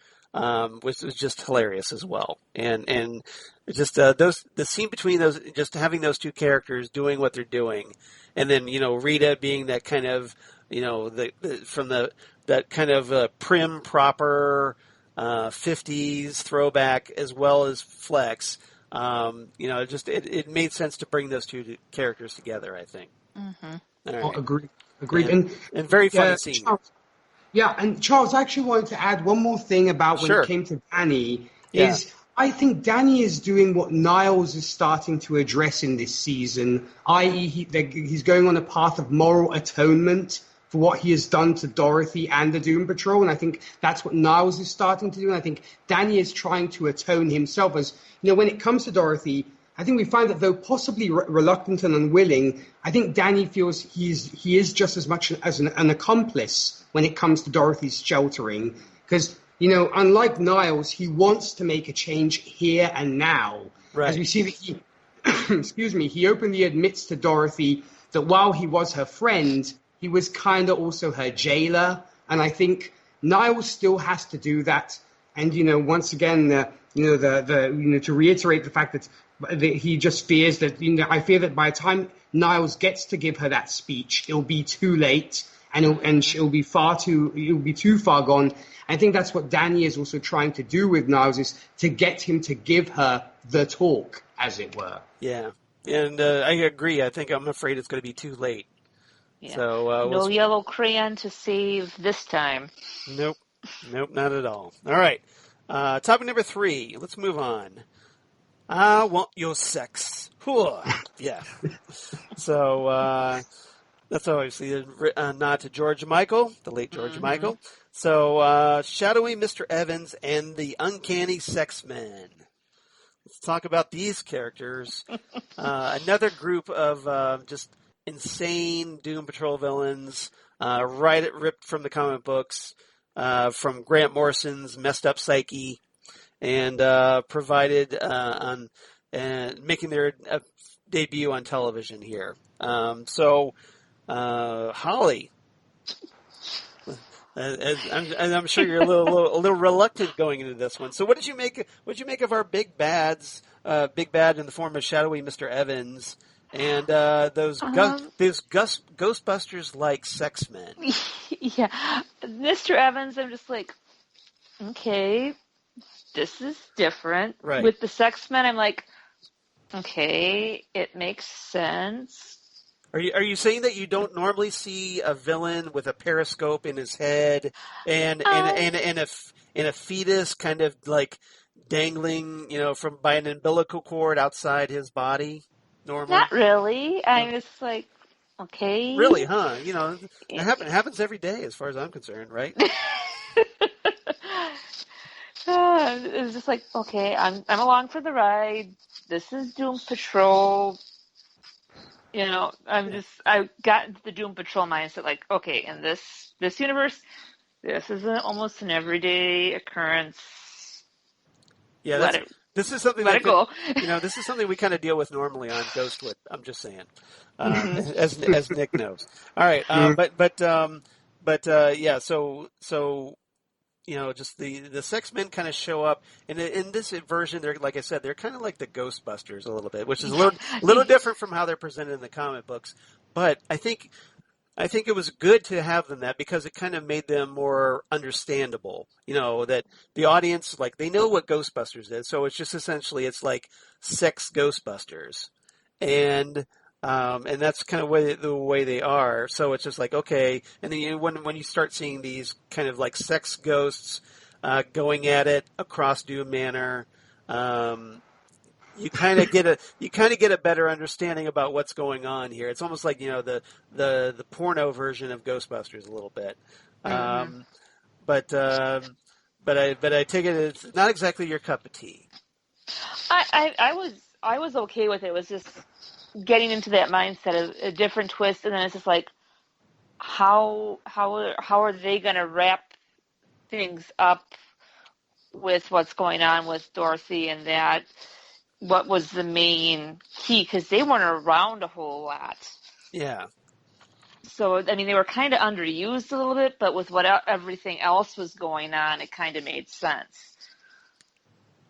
which was just hilarious as well. And just the scene between those, just having those two characters doing what they're doing. And then, Rita being that kind of, that kind of prim, proper 50s throwback, as well as Flex. It made sense to bring those two characters together, I think. Mm-hmm. All right. Agreed. And very funny scene. And Charles, I actually wanted to add one more thing about when it came to Danny. I think Danny is doing what Niles is starting to address in this season, i.e. he's going on a path of moral atonement for what he has done to Dorothy and the Doom Patrol, and I think that's what Niles is starting to do, and I think Danny is trying to atone himself. As when it comes to Dorothy, I think we find that though possibly reluctant and unwilling, I think Danny feels he is just as much as an accomplice when it comes to Dorothy's sheltering, because unlike Niles, he wants to make a change here and now. Right. As we see that he openly admits to Dorothy that while he was her friend, he was kind of also her jailer. And I think Niles still has to do that. And, once again, to reiterate the fact that he just fears that, I fear that by the time Niles gets to give her that speech, it'll be too late. And it'll be too far gone. I think that's what Danny is also trying to do with Niles, is to get him to give her the talk, as it were. Yeah, and I agree. I'm afraid it's going to be too late. Yeah. So no yellow crayon to save this time. Nope, not at all. All right, topic number 3. Let's move on. I want your sex. Yeah. So that's obviously a nod to George Michael, the late George Michael. So, Shadowy Mr. Evans and the Uncanny Sex Men. Let's talk about these characters. Another group of just insane Doom Patrol villains, ripped from the comic books, from Grant Morrison's messed up psyche, and provided on making their debut on television here. Holly. I'm sure you're a little reluctant going into this one. So, what did you make of our big bad in the form of Shadowy Mr. Evans and those Ghostbusters like sex men? Yeah, Mr. Evans. I'm just like, okay, this is different. Right. With the sex men, I'm like, okay, it makes sense. Are you saying that you don't normally see a villain with a periscope in his head and a fetus kind of like dangling, from by an umbilical cord outside his body normally? Not really. I'm just like, okay. Really, huh? It happens every day as far as I'm concerned, right? It's just like, okay, I'm along for the ride. This is Doom Patrol. I got into the Doom Patrol mindset, like, okay, in this universe, this is almost an everyday occurrence. Yeah, this is something let it go. This is something we kind of deal with normally on Ghostwood. I'm just saying, as Nick knows. All right, yeah. So just the sex men kind of show up, and in this version, they're, like I said, they're kind of like the Ghostbusters a little bit, which is a little different from how they're presented in the comic books. But I think it was good to have them that, because it kind of made them more understandable. That the audience, like, they know what Ghostbusters is, so it's just essentially it's like sex Ghostbusters, and that's kind of the way they are. So it's just like, okay, and then when you start seeing these kind of like sex ghosts going at it across Doom Manor, you kind of get a better understanding about what's going on here. It's almost like the porno version of Ghostbusters a little bit, but I take it it's not exactly your cup of tea. I was okay with it. It was just getting into that mindset of a different twist, and then it's just like, how are they going to wrap things up with what's going on with Dorothy, and that what was the main key, because they weren't around a whole lot. Yeah. So I mean, they were kind of underused a little bit, but with what everything else was going on, it kind of made sense.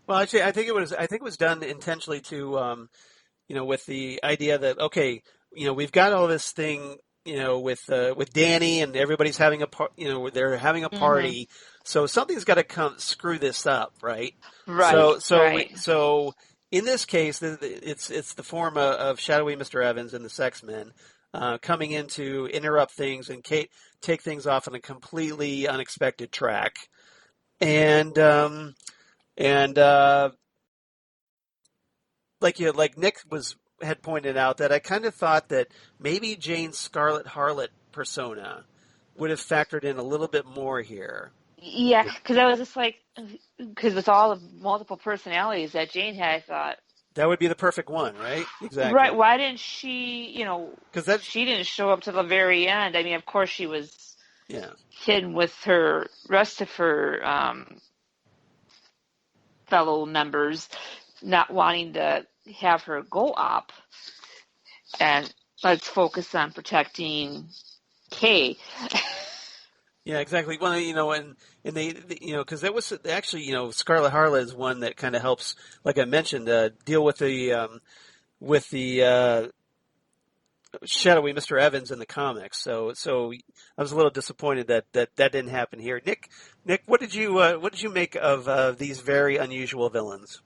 Well, actually, I think it was done intentionally to with the idea that, okay, we've got all this thing, with Danny, and everybody's having they're having a party, so something's got to come screw this up, right? Right. So in this case, it's the form of Shadowy Mr. Evans and the Sex Men coming in to interrupt things and take things off on a completely unexpected track, and like Nick had pointed out, that I kind of thought that maybe Jane's Scarlet Harlot persona would have factored in a little bit more here. Yeah, because I was just like, because with all the multiple personalities that Jane had, I thought that would be the perfect one, right? Exactly. Right. Why didn't she? Because she didn't show up to the very end. I mean, of course she was hidden with her rest of her fellow members, not wanting to have her go up, and let's focus on protecting Kay. Yeah, exactly. Well, and they because that was actually, Scarlet Harlot is one that kind of helps, like I mentioned, deal with the Shadowy Mr. Evans in the comics. So I was a little disappointed that didn't happen here. Nick, what did you make of these very unusual villains?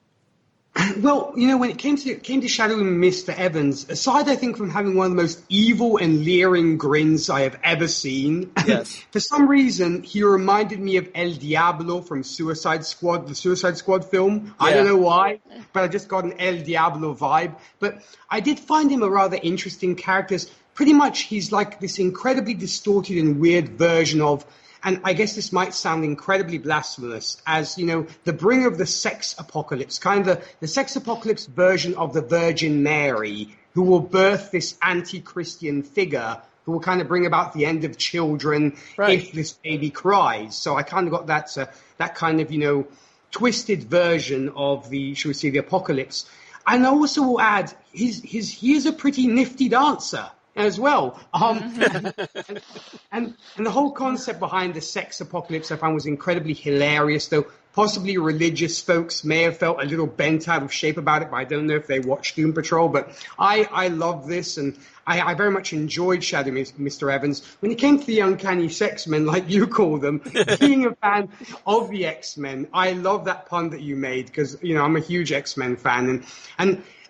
Well, when it came to Shadowy Mr. Evans, aside, I think, from having one of the most evil and leering grins I have ever seen, yes. For some reason, he reminded me of El Diablo from Suicide Squad, the Suicide Squad film. Yeah. I don't know why, but I just got an El Diablo vibe. But I did find him a rather interesting character. Pretty much, he's like this incredibly distorted and weird version of, and I guess this might sound incredibly blasphemous, as, the bringer of the sex apocalypse, kind of the sex apocalypse version of the Virgin Mary, who will birth this anti-Christian figure who will kind of bring about the end of children if this baby cries. So I kind of got that kind of, twisted version of the, shall we say, the apocalypse. And I also will add, he is a pretty nifty dancer as well. And the whole concept behind the sex apocalypse I found was incredibly hilarious, though possibly religious folks may have felt a little bent out of shape about it, but I don't know if they watched Doom Patrol. But I love this, and I very much enjoyed Shadowy Mr. Evans. When it came to the uncanny sex men, like you call them, being a fan of the X-Men, I love that pun that you made, because, I'm a huge X-Men fan,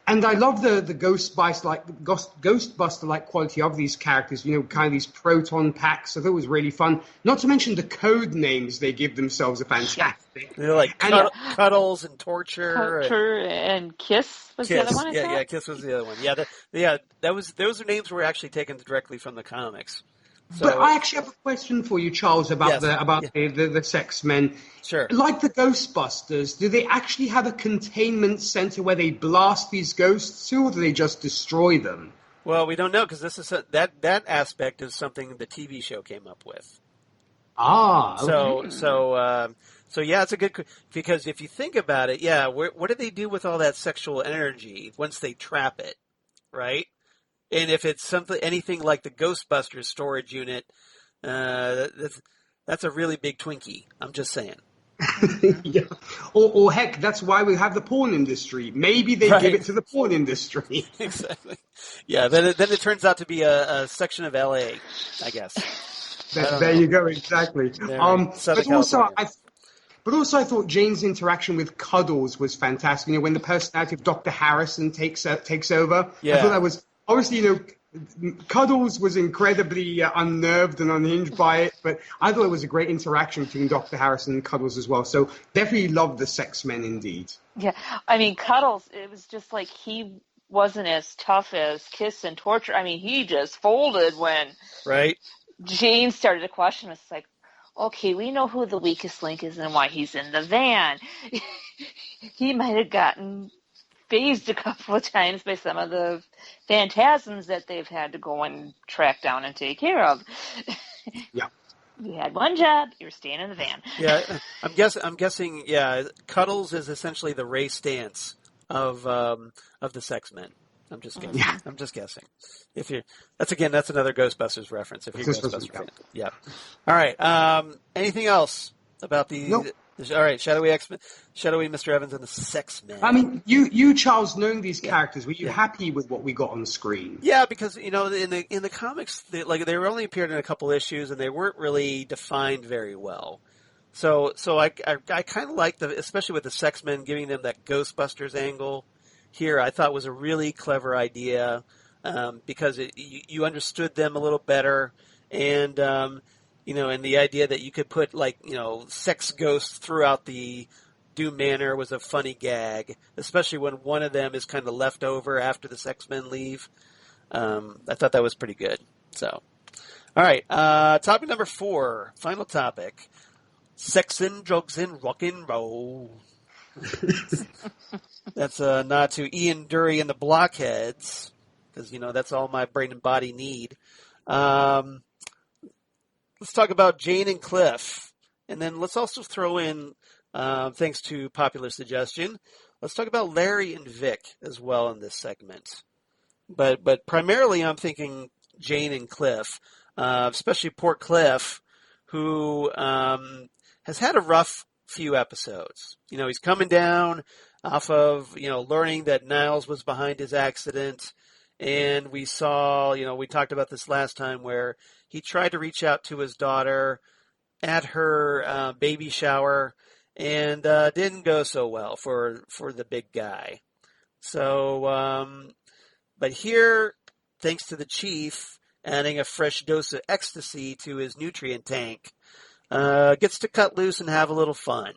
and I love the Ghostbuster-like quality of these characters, kind of these proton packs. I thought it was really fun. Not to mention the code names they give themselves are fantastic. They're like Cuddles and Torture. And Kiss was the other one, I thought? Yeah, Kiss was the other one. Those are names were actually taken directly from the comics. So, but I actually have a question for you, Charles, about the sex men. Sure. Like the Ghostbusters, do they actually have a containment center where they blast these ghosts to, or do they just destroy them? Well, we don't know because this is that aspect is something the TV show came up with. Okay. So yeah, it's a good because if you think about it, yeah, what do they do with all that sexual energy once they trap it, right? And if it's anything like the Ghostbusters storage unit, that's a really big Twinkie. I'm just saying. Yeah. Or heck, that's why we have the porn industry. Maybe they give it to the porn industry. Exactly. Yeah. Then it turns out to be a section of LA, I guess. There you go. Exactly. But also, I thought Jane's interaction with Cuddles was fantastic. When the personality of Dr. Harrison takes over. Yeah. I thought that was obviously, Cuddles was incredibly unnerved and unhinged by it, but I thought it was a great interaction between Dr. Harrison and Cuddles as well. So definitely loved the sex men indeed. Yeah, I mean, Cuddles, it was just like he wasn't as tough as Kiss and Torture. I mean, he just folded when Jane started to question us. It's like, okay, we know who the weakest link is and why he's in the van. He might have gotten phased a couple of times by some of the phantasms that they've had to go and track down and take care of. Yeah. You had one job, you're staying in the van. Yeah, I'm guessing. Yeah, Cuddles is essentially the Ray Stantz of the sex men. I'm just guessing. Yeah. I'm just guessing. That's another Ghostbusters reference. If you're a Ghostbusters fan. Yeah. All right. Anything else about the? Nope. All right, Shadowy Mr. Evans and the Sex Men. I mean, you Charles, knowing these characters, were you happy with what we got on screen? Yeah, because in the comics, they were only appeared in a couple issues, and they weren't really defined very well. So I kind of like especially with the Sex Men, giving them that Ghostbusters angle. Here, I thought was a really clever idea because you understood them a little better, and and the idea that you could put sex ghosts throughout the Doom Manor was a funny gag, especially when one of them is kind of left over after the Sex Men leave. I thought that was pretty good. So, all right, topic number 4, final topic: sex and drugs and rock and roll. That's a nod to Ian Dury and the Blockheads, because that's all my brain and body need. Let's talk about Jane and Cliff, and then let's also throw in, thanks to popular suggestion, let's talk about Larry and Vic as well in this segment. But primarily, I'm thinking Jane and Cliff, especially poor Cliff, who has had a rough few episodes. He's coming down off of learning that Niles was behind his accident, and we saw we talked about this last time where he tried to reach out to his daughter at her baby shower, and didn't go so well for the big guy. So, but here, thanks to the chief adding a fresh dose of ecstasy to his nutrient tank, gets to cut loose and have a little fun.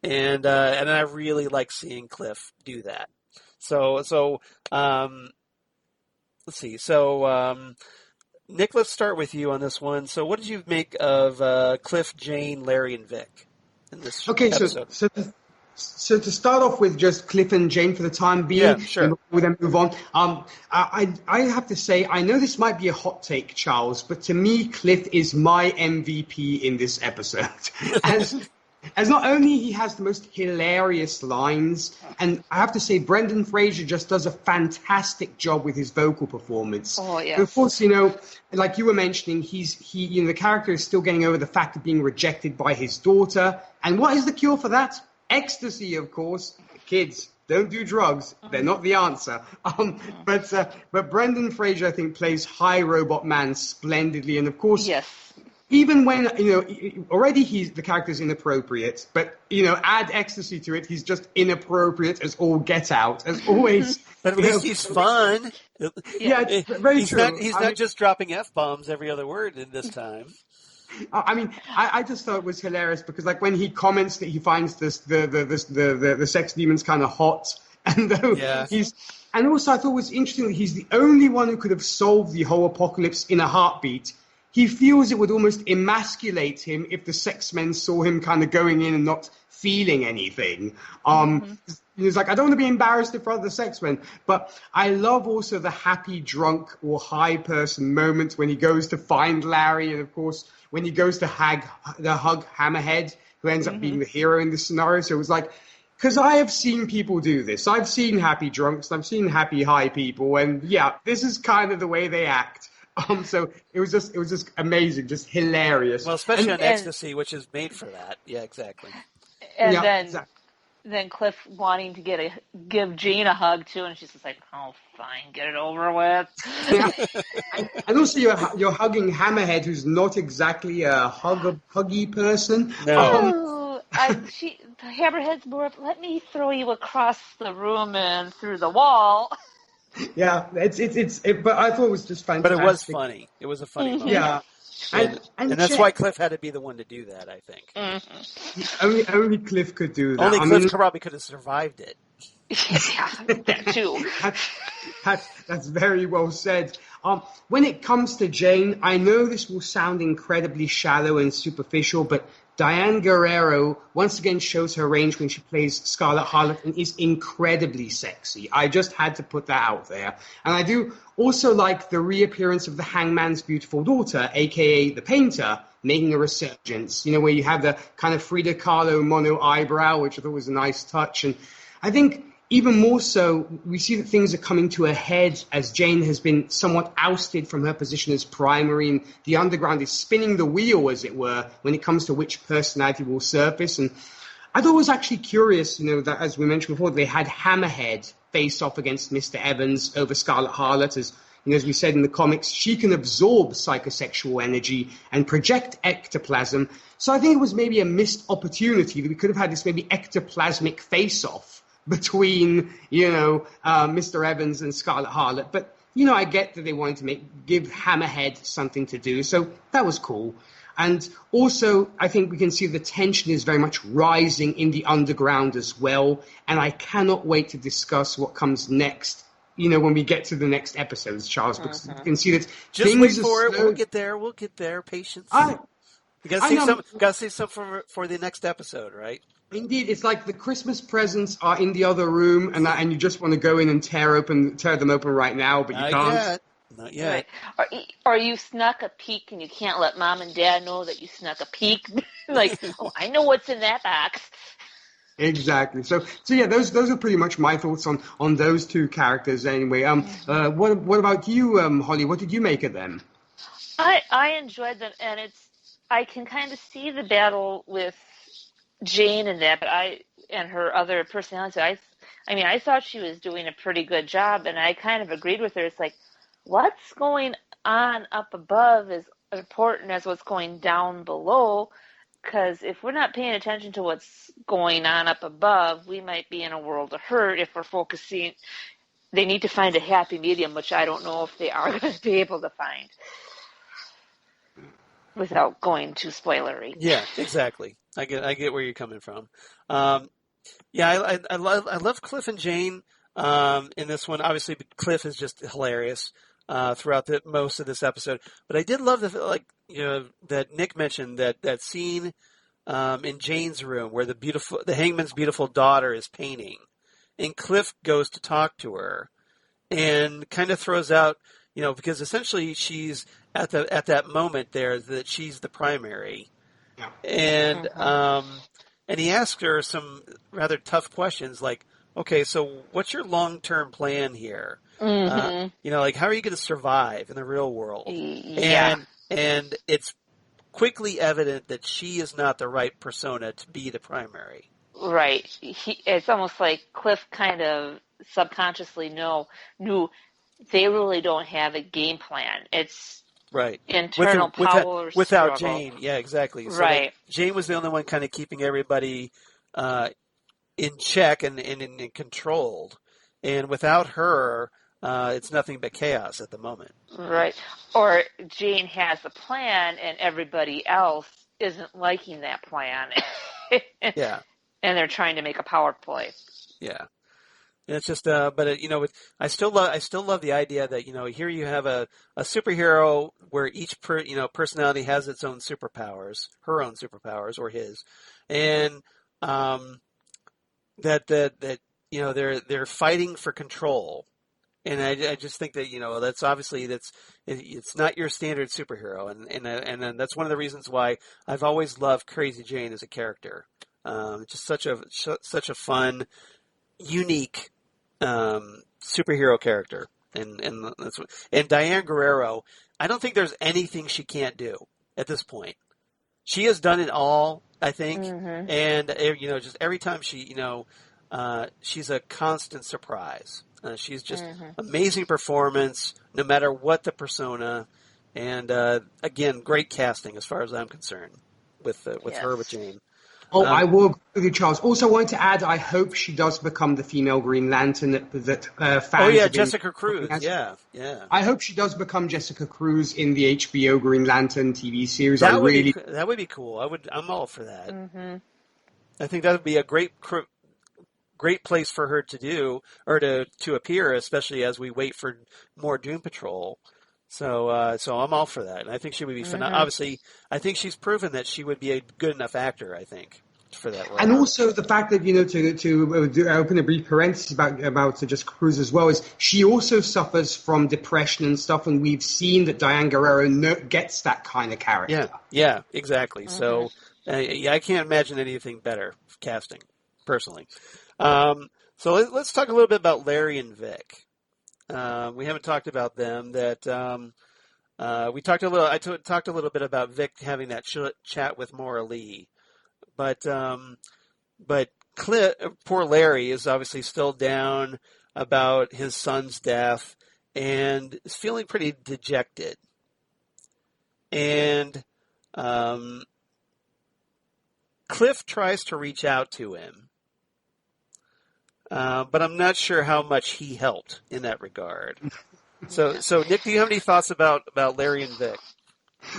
And I really like seeing Cliff do that. So let's see. So, Nick, let's start with you on this one. So what did you make of Cliff, Jane, Larry, and Vic in this episode? So to start off with just Cliff and Jane for the time being, yeah, sure. And before we then move on, I have to say, I know this might be a hot take, Charles, but to me, Cliff is my MVP in this episode. As not only he has the most hilarious lines, and I have to say Brendan Fraser just does a fantastic job with his vocal performance. Oh, yes. But of course, like you were mentioning, the character is still getting over the fact of being rejected by his daughter. And what is the cure for that? Ecstasy, of course. Kids, don't do drugs. They're not the answer. But Brendan Fraser, I think, plays High Robot Man splendidly, and of course. Yes. Even when, already the character's inappropriate, but, add ecstasy to it, he's just inappropriate as all get out, as always. But at least he's fun. Yeah, it's very true. He's not just dropping F-bombs every other word in this time. I mean, I just thought it was hilarious because, like, when he comments that he finds the sex demons kind of hot, and and also I thought it was interesting that he's the only one who could have solved the whole apocalypse in a heartbeat. he feels it would almost emasculate him if the sex men saw him kind of going in and not feeling anything. He's like, I don't want to be embarrassed in front of the sex men. But I love also the happy drunk or high person moment when he goes to find Larry, and of course when he goes to hug Hammerhead, who ends up being the hero in this scenario. So it was like, because I have seen people do this. I've seen happy drunks, I've seen happy high people, and yeah, this is kind of the way they act. So it was just amazing, just hilarious. Well, especially on Ecstasy, which is made for that. Yeah, exactly. And then Cliff wanting to give Jane a hug too, and she's just like, "Oh, fine, get it over with." Yeah. And also you're hugging Hammerhead, who's not exactly a huggy person. No. Hammerhead's more of, let me throw you across the room and through the wall. Yeah, but I thought it was just fantastic. But it was funny. It was a funny moment. Yeah. And that's why Cliff had to be the one to do that, I think. Only Cliff could do that. Only Cliff probably could have survived it. Yeah, that too. That's very well said. When it comes to Jane, I know this will sound incredibly shallow and superficial, but Diane Guerrero once again shows her range when she plays Scarlet Harlot and is incredibly sexy. I just had to put that out there. And I do also like the reappearance of the Hangman's beautiful daughter, a.k.a. the Painter, making a resurgence, where you have the kind of Frida Kahlo mono eyebrow, which I thought was a nice touch. And I think even more so, we see that things are coming to a head as Jane has been somewhat ousted from her position as primary, and the Underground is spinning the wheel, as it were, when it comes to which personality will surface. And I thought it was actually curious, that, as we mentioned before, they had Hammerhead face off against Mr. Evans over Scarlet Harlot. As we said in the comics, she can absorb psychosexual energy and project ectoplasm. So I think it was maybe a missed opportunity that we could have had this maybe ectoplasmic face-off between, Mr. Evans and Scarlet Harlot. But, I get that they wanted to give Hammerhead something to do. So that was cool. And also, I think we can see the tension is very much rising in the Underground as well. And I cannot wait to discuss what comes next, when we get to the next episodes, Charles, because you can see that just things wait for it. We'll get there. Patience. You gotta see some for the next episode, right? Indeed, it's like the Christmas presents are in the other room, and you just want to go in and tear them open right now, but you can't. Not yet. Right. Or you snuck a peek and you can't let Mom and Dad know that you snuck a peek. Like, oh, I know what's in that box. Exactly. So yeah, those are pretty much my thoughts on those two characters. Anyway, what about you, Holly? What did you make of them? I enjoyed them, and I can kind of see the battle with Jane and that, and her other personality. I thought she was doing a pretty good job, and I kind of agreed with her. It's like, what's going on up above is important as what's going down below, because if we're not paying attention to what's going on up above, we might be in a world of hurt if we're focusing. They need to find a happy medium, which I don't know if they are going to be able to find without going too spoilery. Yeah, exactly. I get where you're coming from. I love Cliff and Jane in this one. Obviously, Cliff is just hilarious throughout most of this episode. But I did love that Nick mentioned that scene in Jane's room where the Hangman's beautiful daughter is painting, and Cliff goes to talk to her, and kind of throws out, because essentially she's at that moment there that she's the primary. Yeah. And he asked her some rather tough questions like, okay, so what's your long-term plan here? Mm-hmm. How are you going to survive in the real world? Yeah. And it's quickly evident that she is not the right persona to be the primary. Right. It's almost like Cliff kind of subconsciously knew they really don't have a game plan. It's right. Internal power without struggle. Jane. Yeah, exactly. So right. Jane was the only one kind of keeping everybody in check and controlled. And without her, it's nothing but chaos at the moment. Right. Or Jane has a plan and everybody else isn't liking that plan. Yeah. And they're trying to make a power play. Yeah. And it's just, I still love the idea that, here you have a superhero where each personality has its own superpowers, her own superpowers or his, and that they're fighting for control. And I just think that that's obviously it's not your standard superhero, and that's one of the reasons why I've always loved Crazy Jane as a character. Just such a fun, unique superhero character, and Diane Guerrero. I don't think there's anything she can't do at this point. She has done it all, I think, and just every time she's a constant surprise. She's just amazing performance, no matter what the persona, and again, great casting as far as I'm concerned with her with Jane. Oh, I will agree with you, Charles. Also, I wanted to add, I hope she does become the female Green Lantern that fans. Oh yeah, Jessica Cruz. Yeah. I hope she does become Jessica Cruz in the HBO Green Lantern TV series. That would be cool. I'm all for that. Mm-hmm. I think that would be a great place for her to do or to appear, especially as we wait for more Doom Patrol. So I'm all for that, and I think she would be phenomenal. Obviously, I think she's proven that she would be a good enough actor. I think for that role. And also the fact that to open a brief parenthesis about just Cruz as well is she also suffers from depression and stuff, and we've seen that Diane Guerrero gets that kind of character. Yeah, exactly. So I can't imagine anything better casting personally. So let's talk a little bit about Larry and Vic. We haven't talked about them. We talked a little. I talked a little bit about Vic having that chat with Maura Lee, but poor Larry is obviously still down about his son's death and is feeling pretty dejected. And Cliff tries to reach out to him. But I'm not sure how much he helped in that regard. So Nick, do you have any thoughts about Larry and Vic?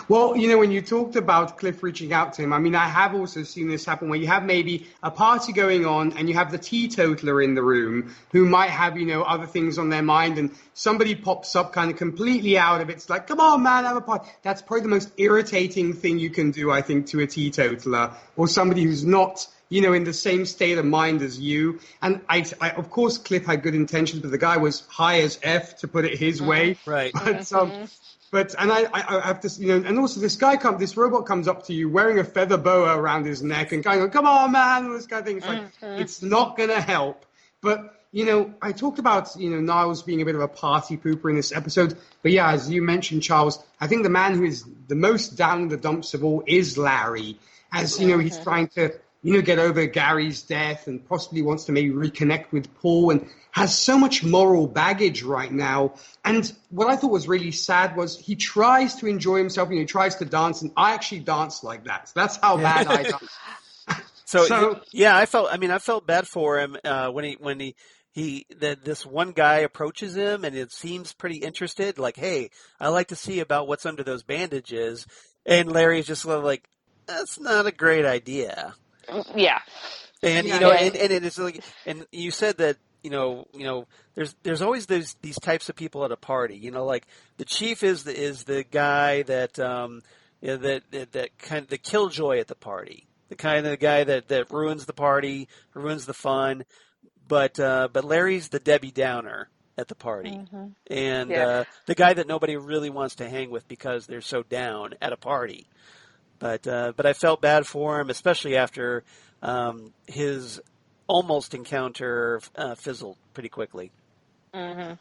Well, when you talked about Cliff reaching out to him, I mean, I have also seen this happen where you have maybe a party going on and you have the teetotaler in the room who might have, other things on their mind, and somebody pops up kind of completely out of it. It's like, come on, man, have a party. That's probably the most irritating thing you can do, I think, to a teetotaler or somebody who's not in the same state of mind as you. And I of course, Cliff had good intentions, but the guy was high as F, to put it his way. Right. But I have to, and also this robot comes up to you wearing a feather boa around his neck and kind of, come on, man, all this kind of thing. It's like, it's not going to help. But, I talked about, Niles being a bit of a party pooper in this episode. But yeah, as you mentioned, Charles, I think the man who is the most down in the dumps of all is Larry. As, he's trying to, get over Gary's death and possibly wants to maybe reconnect with Paul and has so much moral baggage right now. And what I thought was really sad was he tries to enjoy himself, he tries to dance, and I actually dance like that. So that's how bad I dance. So yeah, I felt bad for him when this one guy approaches him and it seems pretty interested, like, hey, I like to see about what's under those bandages. And Larry's just like, that's not a great idea. Yeah. And and it is like, and you said that there's always these types of people at a party. Like the chief is the guy that that kind of the killjoy at the party, the kind of the guy that ruins the party, ruins the fun. But Larry's the Debbie Downer at the party, and the guy that nobody really wants to hang with because they're so down at a party. But I felt bad for him, especially after his almost encounter fizzled pretty quickly. Mm-hmm.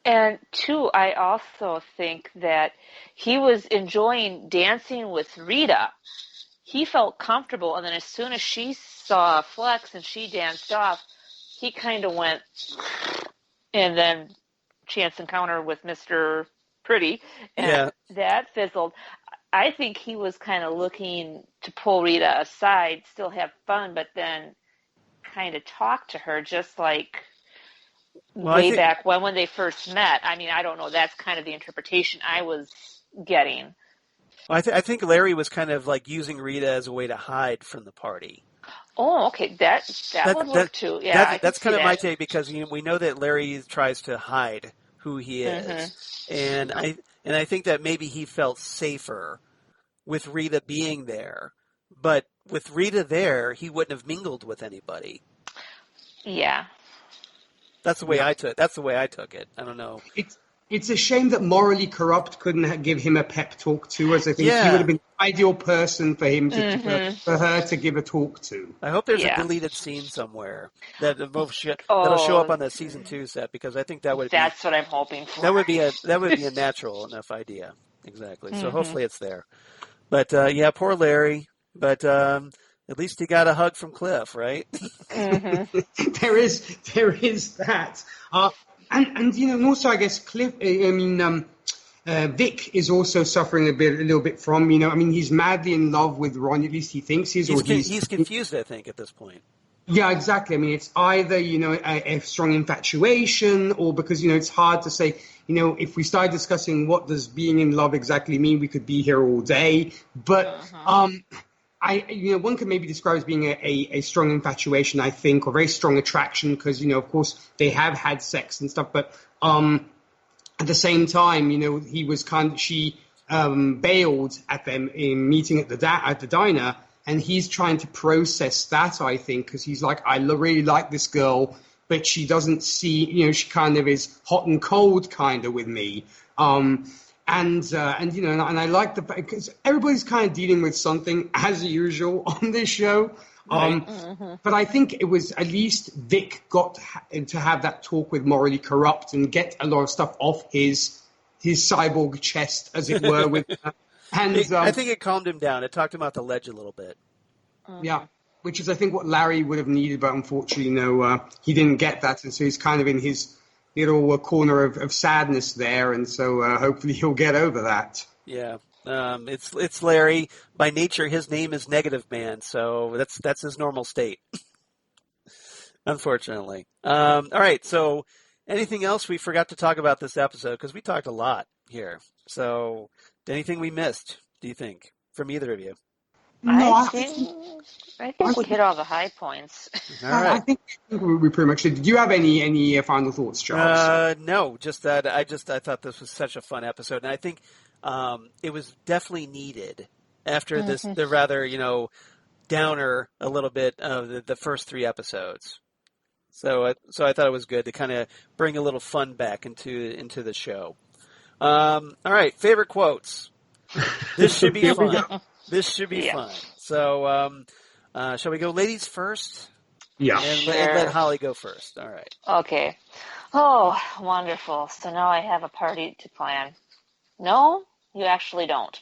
And two, I also think that he was enjoying dancing with Rita. He felt comfortable, and then as soon as she saw Flex and she danced off, he kind of went, and then chance encounter with Mr. Pretty, and that fizzled. I think he was kind of looking to pull Rita aside, still have fun, but then kind of talk to her just like back when they first met. I mean, I don't know. That's kind of the interpretation I was getting. Well, I think Larry was kind of like using Rita as a way to hide from the party. Oh, okay. That would work too. Yeah, that's kind of that. my take because we know that Larry tries to hide who he is, and I think that maybe he felt safer with Rita being there, but with Rita there, he wouldn't have mingled with anybody. Yeah. That's the way I took. That's the way I took it. I don't know. It's a shame that Maura Lee Karupt couldn't give him a pep talk to, as I think he would have been the ideal person for him for her to give a talk to. I hope there's a deleted scene somewhere that'll show up on the season 2 set because I think that's what I'm hoping for. That would be a natural enough idea. Exactly. So hopefully it's there. But poor Larry. But at least he got a hug from Cliff, right? There is that. And also I guess Cliff. Vic is also suffering a little bit from. He's madly in love with Ron. At least he thinks he's confused. I think at this point. Yeah, exactly. It's either a strong infatuation, or because it's hard to say. If we start discussing what does being in love exactly mean, we could be here all day. But one could maybe describe as being a strong infatuation, I think, or very strong attraction, because of course they have had sex and stuff. But at the same time, she bailed at them in meeting at the diner, and he's trying to process that, I think, because he's like, I really like this girl, but she doesn't see, she kind of is hot and cold kind of with me. And I like because everybody's kind of dealing with something as usual on this show. But I think it was at least Vic got to have that talk with Maura Lee Karupt and get a lot of stuff off his cyborg chest, as it were. With and I think it calmed him down. It talked him off the ledge a little bit. Yeah, which is I think what Larry would have needed, but unfortunately, he didn't get that, and so he's kind of in his little corner of sadness there, and so hopefully he'll get over that. Yeah. It's Larry. By nature, his name is Negative Man, so that's his normal state. Unfortunately. All right. So, anything else we forgot to talk about this episode? Because we talked a lot here. So, anything we missed? Do you think from either of you? No, I think we hit all the high points. All right. I think we pretty much did. Did you have any final thoughts, Charles? No, just that I thought this was such a fun episode, and I think it was definitely needed after the rather downer a little bit of the first 3 episodes. So I thought it was good to kind of bring a little fun back into the show. All right, favorite quotes. This should be fun. This should be fun. So, shall we go ladies first? Yeah. And let Holly go first. All right. Okay. Oh, wonderful. So now I have a party to plan. No, you actually don't.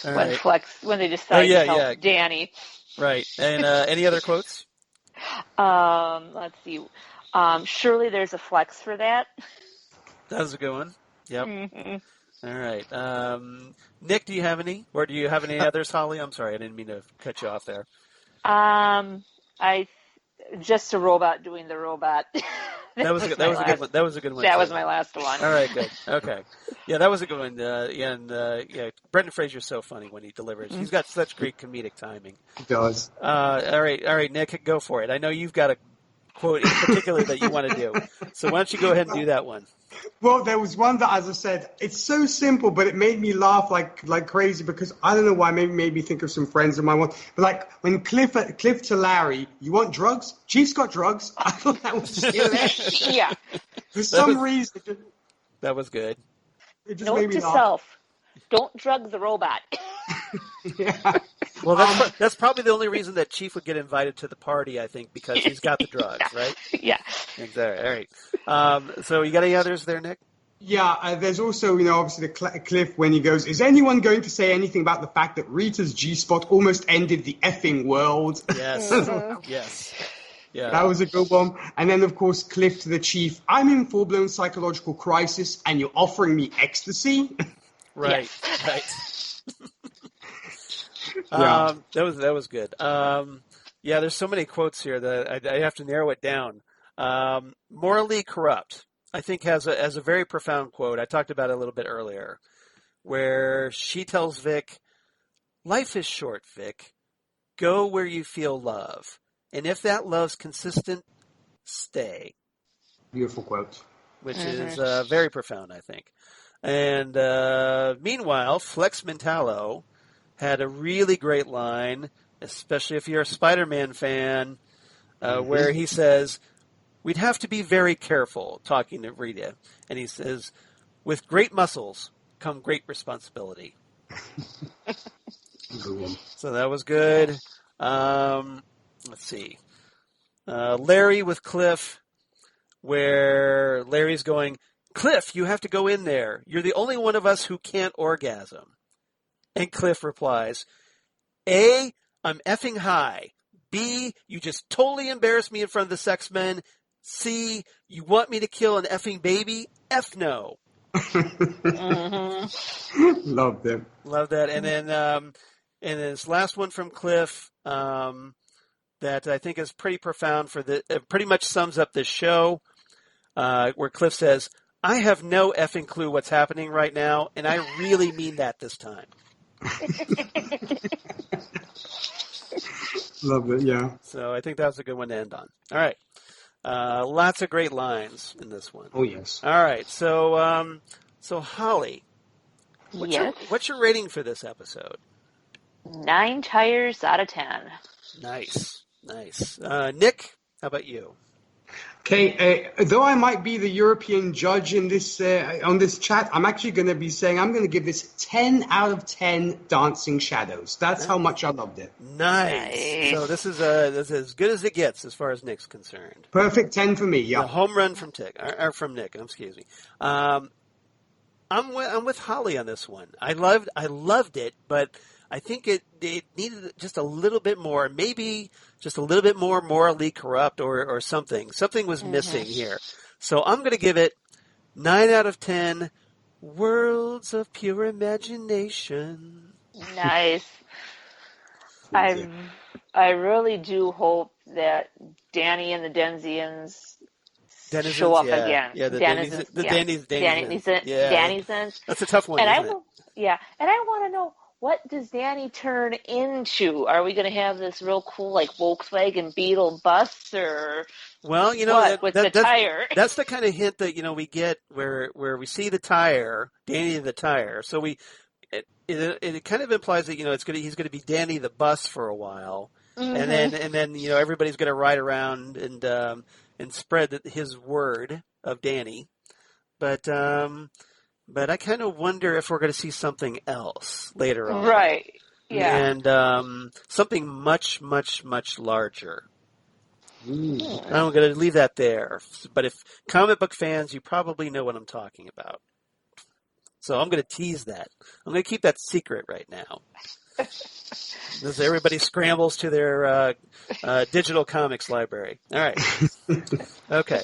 When they decide to help Danny. Right. And any other quotes? Let's see. Surely there's a Flex for that. That was a good one. Yep. Mm-hmm. All right. Nick, do you have any? Or do you have any others, Holly? I'm sorry, I didn't mean to cut you off there. Just a robot doing the robot. That was a good one. That was a good one. That was my last one. All right, good. Okay. Yeah, that was a good one. Brendan Fraser's so funny when he delivers. He's got such great comedic timing. He does. All right, Nick, go for it. I know you've got a quote in particular that you want to do. So why don't you go ahead and do that one? Well, there was one that, as I said, it's so simple, but it made me laugh like crazy because I don't know why. Maybe made me think of some friends of mine. But like when Cliff to Larry, you want drugs? Chief's got drugs. I thought that was just hilarious. Yeah. For some reason. That was good. It just Note made me to laugh. self: don't drug the robot. Yeah. Well, that's probably the only reason that Chief would get invited to the party, I think, because he's got the drugs, right? Yeah. Exactly. All right. So you got any others there, Nick? Yeah, there's also, obviously the Cliff when he goes, is anyone going to say anything about the fact that Rita's G-spot almost ended the effing world? Yes. Yes. Yeah. That was a good one. And then, of course, Cliff to the Chief, I'm in full-blown psychological crisis and you're offering me ecstasy? Right. Yes. Right. Yeah. That was good. There's so many quotes here that I have to narrow it down. Maura Lee Karupt, I think, has a very profound quote. I talked about it a little bit earlier, where she tells Vic, "Life is short, Vic. go where you feel love. And if that love's consistent, stay. Beautiful quote. Which is very profound, I think. And meanwhile, Flex Mentallo had a really great line, especially if you're a Spider-Man fan, where he says, we'd have to be very careful, talking to Rita. And he says, with great muscles come great responsibility. Good one. So that was good. Let's see. Larry with Cliff, where Larry's going, Cliff, you have to go in there. You're the only one of us who can't orgasm. And Cliff replies, A, I'm effing high. B, you just totally embarrassed me in front of the sex men. C, you want me to kill an effing baby? F no. Love them. Love that. And then this last one from Cliff that I think is pretty profound pretty much sums up this show, where Cliff says, I have no effing clue what's happening right now, and I really mean that this time. Love it, yeah. So I think that was a good one to end on. All right. Lots of great lines in this one. Oh, yes. All right. So Holly, what's your rating for this episode? 9 tires out of 10. Nice. Nick, how about you? Okay, though I might be the European judge in this on this chat, I'm actually going to be saying I'm going to give this 10 out of 10 dancing shadows. That's how much I loved it. Nice. So this is as good as it gets as far as Nick's concerned. Perfect 10 for me. Yeah. A home run from Nick. Excuse me. I'm with Holly on this one. I loved it, but I think it needed just a little bit more, maybe just a little bit more Maura Lee Karupt or something. Something was missing here. So I'm going to give it 9 out of 10 worlds of pure imagination. Nice. I really do hope that Danny and the Denzians show up again. Yeah, Denizens. That's a tough one, and isn't it? Yeah, and I want to know, what does Danny turn into? Are we going to have this real cool, like, Volkswagen Beetle bus, or well, the tire? That's the kind of hint that we get where we see the tire, Danny the tire. So it kind of implies that he's going to be Danny the bus for a while, and then everybody's going to ride around and spread his word of Danny, but I kind of wonder if we're going to see something else later on. Right. Yeah. And something much, much, much larger. I'm going to leave that there. But if comic book fans, you probably know what I'm talking about. So I'm going to tease that. I'm going to keep that secret right now. As everybody scrambles to their digital comics library. All right. Okay.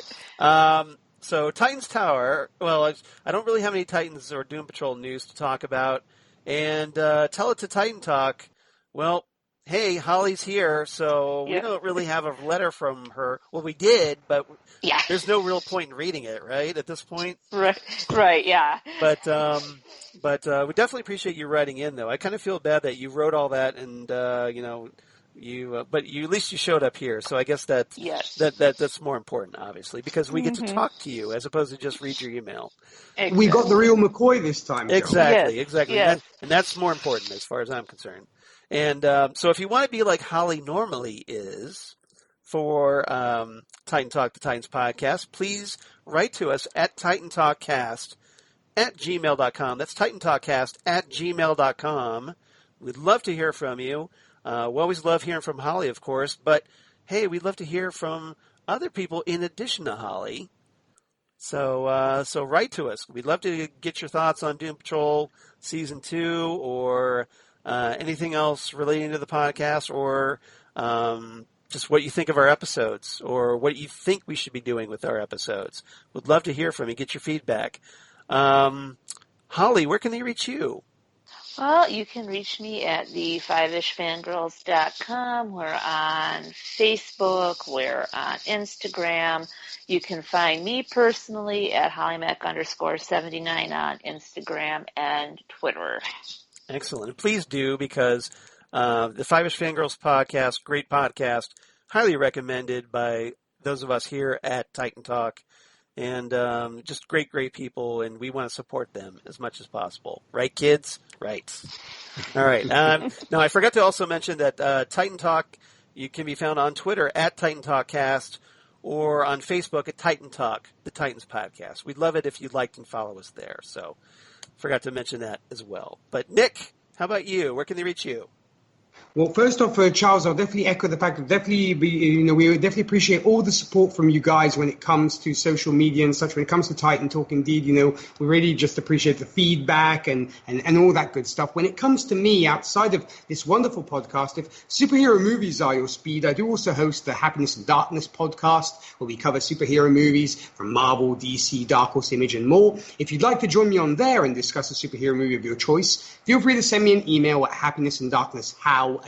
So Titans Tower, well, I don't really have any Titans or Doom Patrol news to talk about. And tell it to Titan Talk. Well, hey, Holly's here, so we don't really have a letter from her. Well, we did, but there's no real point in reading it, right, at this point? Right, yeah. But we definitely appreciate you writing in, though. I kind of feel bad that you wrote all that and, but at least you showed up here, so I guess that's more important, obviously, because we get to talk to you as opposed to just read your email. Exactly. We got the real McCoy this time. Exactly. Yes. And that's more important as far as I'm concerned. And so if you want to be like Holly normally is for Titan Talk, the Titans podcast, please write to us at TitanTalkcast@gmail.com. That's TitanTalkcast@gmail.com. We'd love to hear from you. We always love hearing from Holly, of course, but hey, we'd love to hear from other people in addition to Holly. So write to us. We'd love to get your thoughts on Doom Patrol Season 2 or anything else relating to the podcast, or just what you think of our episodes, or what you think we should be doing with our episodes. We'd love to hear from you, get your feedback. Holly, where can they reach you? Well, you can reach me at the FiveishFangirls.com. We're on Facebook. We're on Instagram. You can find me personally at HollyMac_79 on Instagram and Twitter. Excellent. And please do, because The Fiveish Fangirls Podcast, great podcast, highly recommended by those of us here at Titan Talk. And just great, great people, and we want to support them as much as possible. Right, kids? Right. All right. Now, I forgot to also mention that Titan Talk, you can be found on Twitter at TitanTalkCast or on Facebook at Titan Talk, the Titans Podcast. We'd love it if you'd like and follow us there. So forgot to mention that as well. But, Nick, how about you? Where can they reach you? Well, first off, Charles, I'll definitely echo the fact that we definitely appreciate all the support from you guys when it comes to social media and such. When it comes to Titan Talk, indeed, we really just appreciate the feedback and all that good stuff. When it comes to me, outside of this wonderful podcast, if superhero movies are your speed, I do also host the Happiness and Darkness podcast, where we cover superhero movies from Marvel, DC, Dark Horse Image, and more. If you'd like to join me on there and discuss a superhero movie of your choice, feel free to send me an email at happinessanddarknesshow@gmail.com.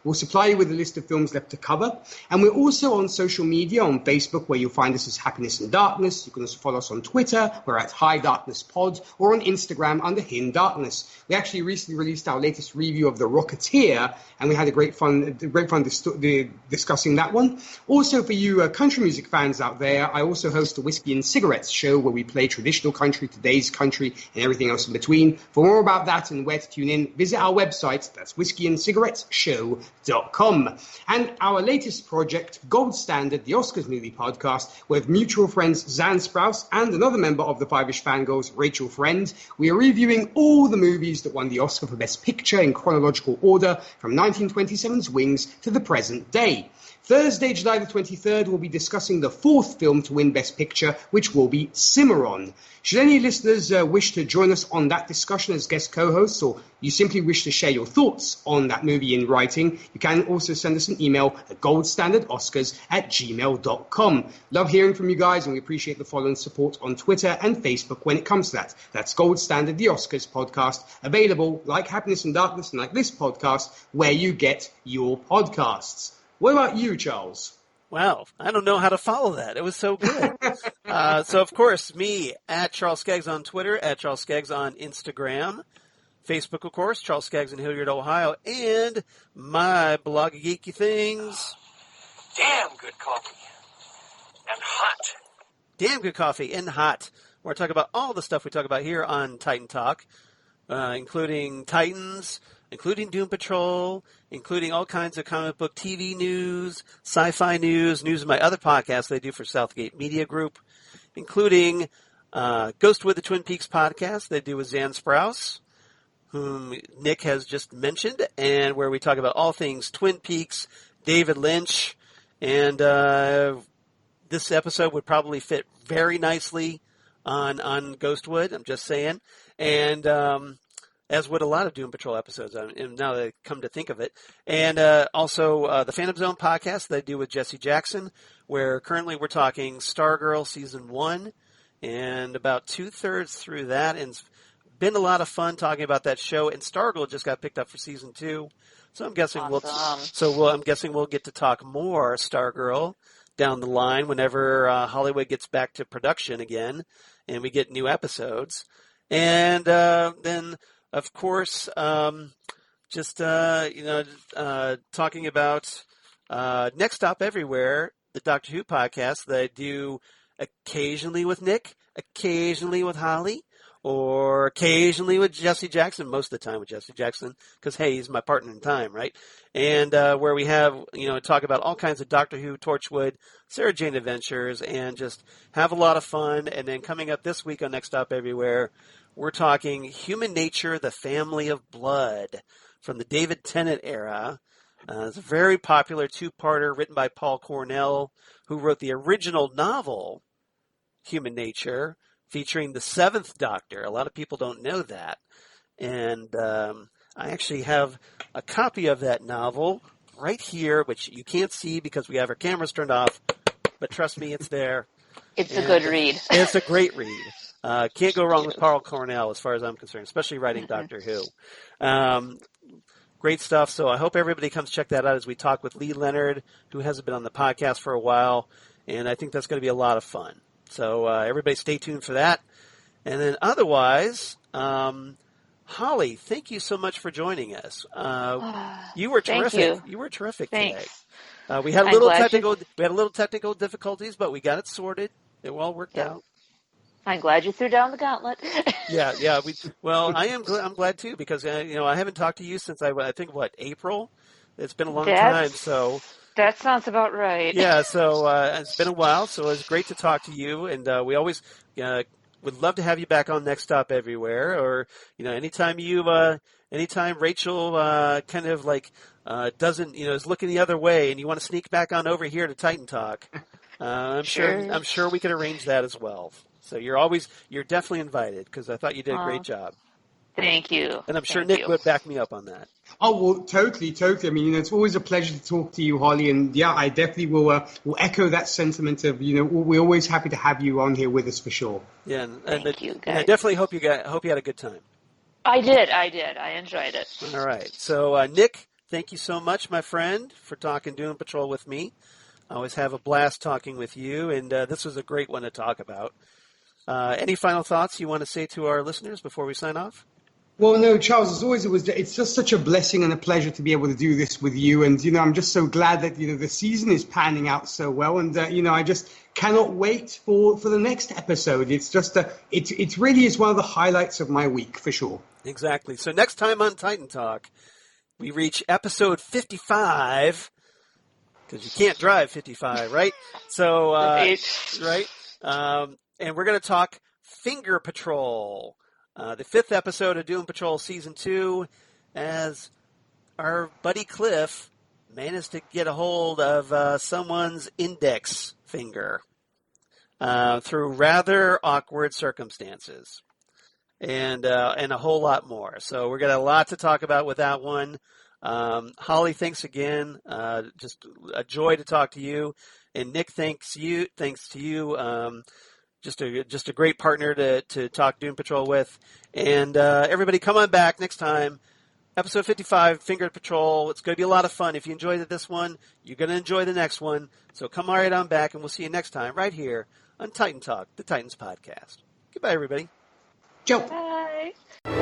We'll supply you with a list of films left to cover. And we're also on social media on Facebook, where you'll find us as Happiness and Darkness. You can also follow us on Twitter. We're at High Darkness Pod, or on Instagram under Hidden Darkness. We actually recently released our latest review of The Rocketeer, and we had a great fun discussing that one. Also, for you country music fans out there, I also host a Whiskey and Cigarettes show where we play traditional country, today's country, and everything else in between. For more about that and where to tune in, visit our website. That's whiskeyandcigarettesshow.com. And our latest project, Gold Standard, the Oscars movie podcast, with mutual friends Zan Sprouse and another member of the Fiveish Fangirls, Rachel Friend. We are reviewing all the movies that won the Oscar for Best Picture in chronological order from 1927's Wings to the present day. Thursday, July the 23rd, we'll be discussing the fourth film to win Best Picture, which will be Cimarron. Should any listeners wish to join us on that discussion as guest co-hosts, or you simply wish to share your thoughts on that movie in writing, you can also send us an email at goldstandardoscars@gmail.com. Love hearing from you guys, and we appreciate the follow and support on Twitter and Facebook when it comes to that. That's Gold Standard, the Oscars podcast, available, like Happiness and Darkness and like this podcast, where you get your podcasts. What about you, Charles? Wow, I don't know how to follow that. It was so good. So, of course, me, at Charles Skaggs on Twitter, at Charles Skaggs on Instagram, Facebook, of course, Charles Skaggs in Hilliard, Ohio, and my blog of geeky things. Damn good coffee. And hot. Damn good coffee and hot. We're talking about all the stuff we talk about here on Titan Talk, including Titans, including Doom Patrol, including all kinds of comic book TV news, sci-fi news, news of my other podcasts that I do for Southgate Media Group, including Ghostwood, the Twin Peaks podcast that I do with Zan Sprouse, whom Nick has just mentioned, and where we talk about all things Twin Peaks, David Lynch, and this episode would probably fit very nicely on Ghostwood, I'm just saying, and as would a lot of Doom Patrol episodes, and now that I come to think of it. And also the Phantom Zone podcast that I do with Jesse Jackson, where currently we're talking Stargirl Season 1, and about 2/3 through that, and it's been a lot of fun talking about that show, and Stargirl just got picked up for Season 2, so I'm guessing I'm guessing we'll get to talk more Stargirl down the line whenever Hollywood gets back to production again, and we get new episodes. And then, of course, talking about Next Stop Everywhere, the Doctor Who podcast that I do occasionally with Nick, occasionally with Holly, or occasionally with Jesse Jackson, most of the time with Jesse Jackson, because, hey, he's my partner in time, right? And where we have, talk about all kinds of Doctor Who, Torchwood, Sarah Jane adventures, and just have a lot of fun. And then coming up this week on Next Stop Everywhere, we're talking Human Nature, the Family of Blood, from the David Tennant era. It's a very popular two-parter written by Paul Cornell, who wrote the original novel, Human Nature, featuring the Seventh Doctor. A lot of people don't know that. And I actually have a copy of that novel right here, which you can't see because we have our cameras turned off, but trust me, it's there. It's a good read. It's a great read. Can't go wrong with Paul Cornell as far as I'm concerned, especially writing Doctor Who. Great stuff. So I hope everybody comes check that out as we talk with Lee Leonard, who hasn't been on the podcast for a while, and I think that's going to be a lot of fun. So everybody stay tuned for that. And then otherwise, Holly, thank you so much for joining us. You were Thank terrific. you. You were terrific Thanks. today. We had a I'm little glad technical. We had a little technical difficulties, but we got it sorted. It all worked Yep. out. I'm glad you threw down the gauntlet. Yeah. Well, I am. I'm glad too because I haven't talked to you since I think April. It's been a long time. So That sounds about right. yeah. So it's been a while. So it's great to talk to you, and we always would love to have you back on Next Stop Everywhere, or anytime anytime Rachel kind of doesn't is looking the other way, and you want to sneak back on over here to Titan Talk. I'm sure we could arrange that as well. So you're definitely invited because I thought you did a great job. Thank you. And I'm sure Nick would back me up on that. Oh, well, totally. I mean, it's always a pleasure to talk to you, Holly. And yeah, I definitely will echo that sentiment of, we're always happy to have you on here with us for sure. Yeah, Thank you, guys. And I definitely hope you had a good time. I did. I enjoyed it. All right. So, Nick, thank you so much, my friend, for talking Doom Patrol with me. I always have a blast talking with you, and this was a great one to talk about. Any final thoughts you want to say to our listeners before we sign off? Well, no, Charles, as always, it's just such a blessing and a pleasure to be able to do this with you. And, I'm just so glad that, the season is panning out so well. And, I just cannot wait for the next episode. It's just, it really is one of the highlights of my week, for sure. Exactly. So next time on Titan Talk, we reach episode 55, because you can't drive 55, right? So, right? And we're going to talk Finger Patrol. The 5th episode of Doom Patrol Season 2, as our buddy Cliff managed to get a hold of someone's index finger through rather awkward circumstances, and a whole lot more. So we're got a lot to talk about with that one. Holly, thanks again. Just a joy to talk to you. And Nick, thanks to you. Just a great partner to talk Doom Patrol with. And everybody, come on back next time. Episode 55, Finger Patrol. It's going to be a lot of fun. If you enjoyed this one, you're going to enjoy the next one. So come right on back, and we'll see you next time right here on Titan Talk, the Titans podcast. Goodbye, everybody. Ciao. Bye.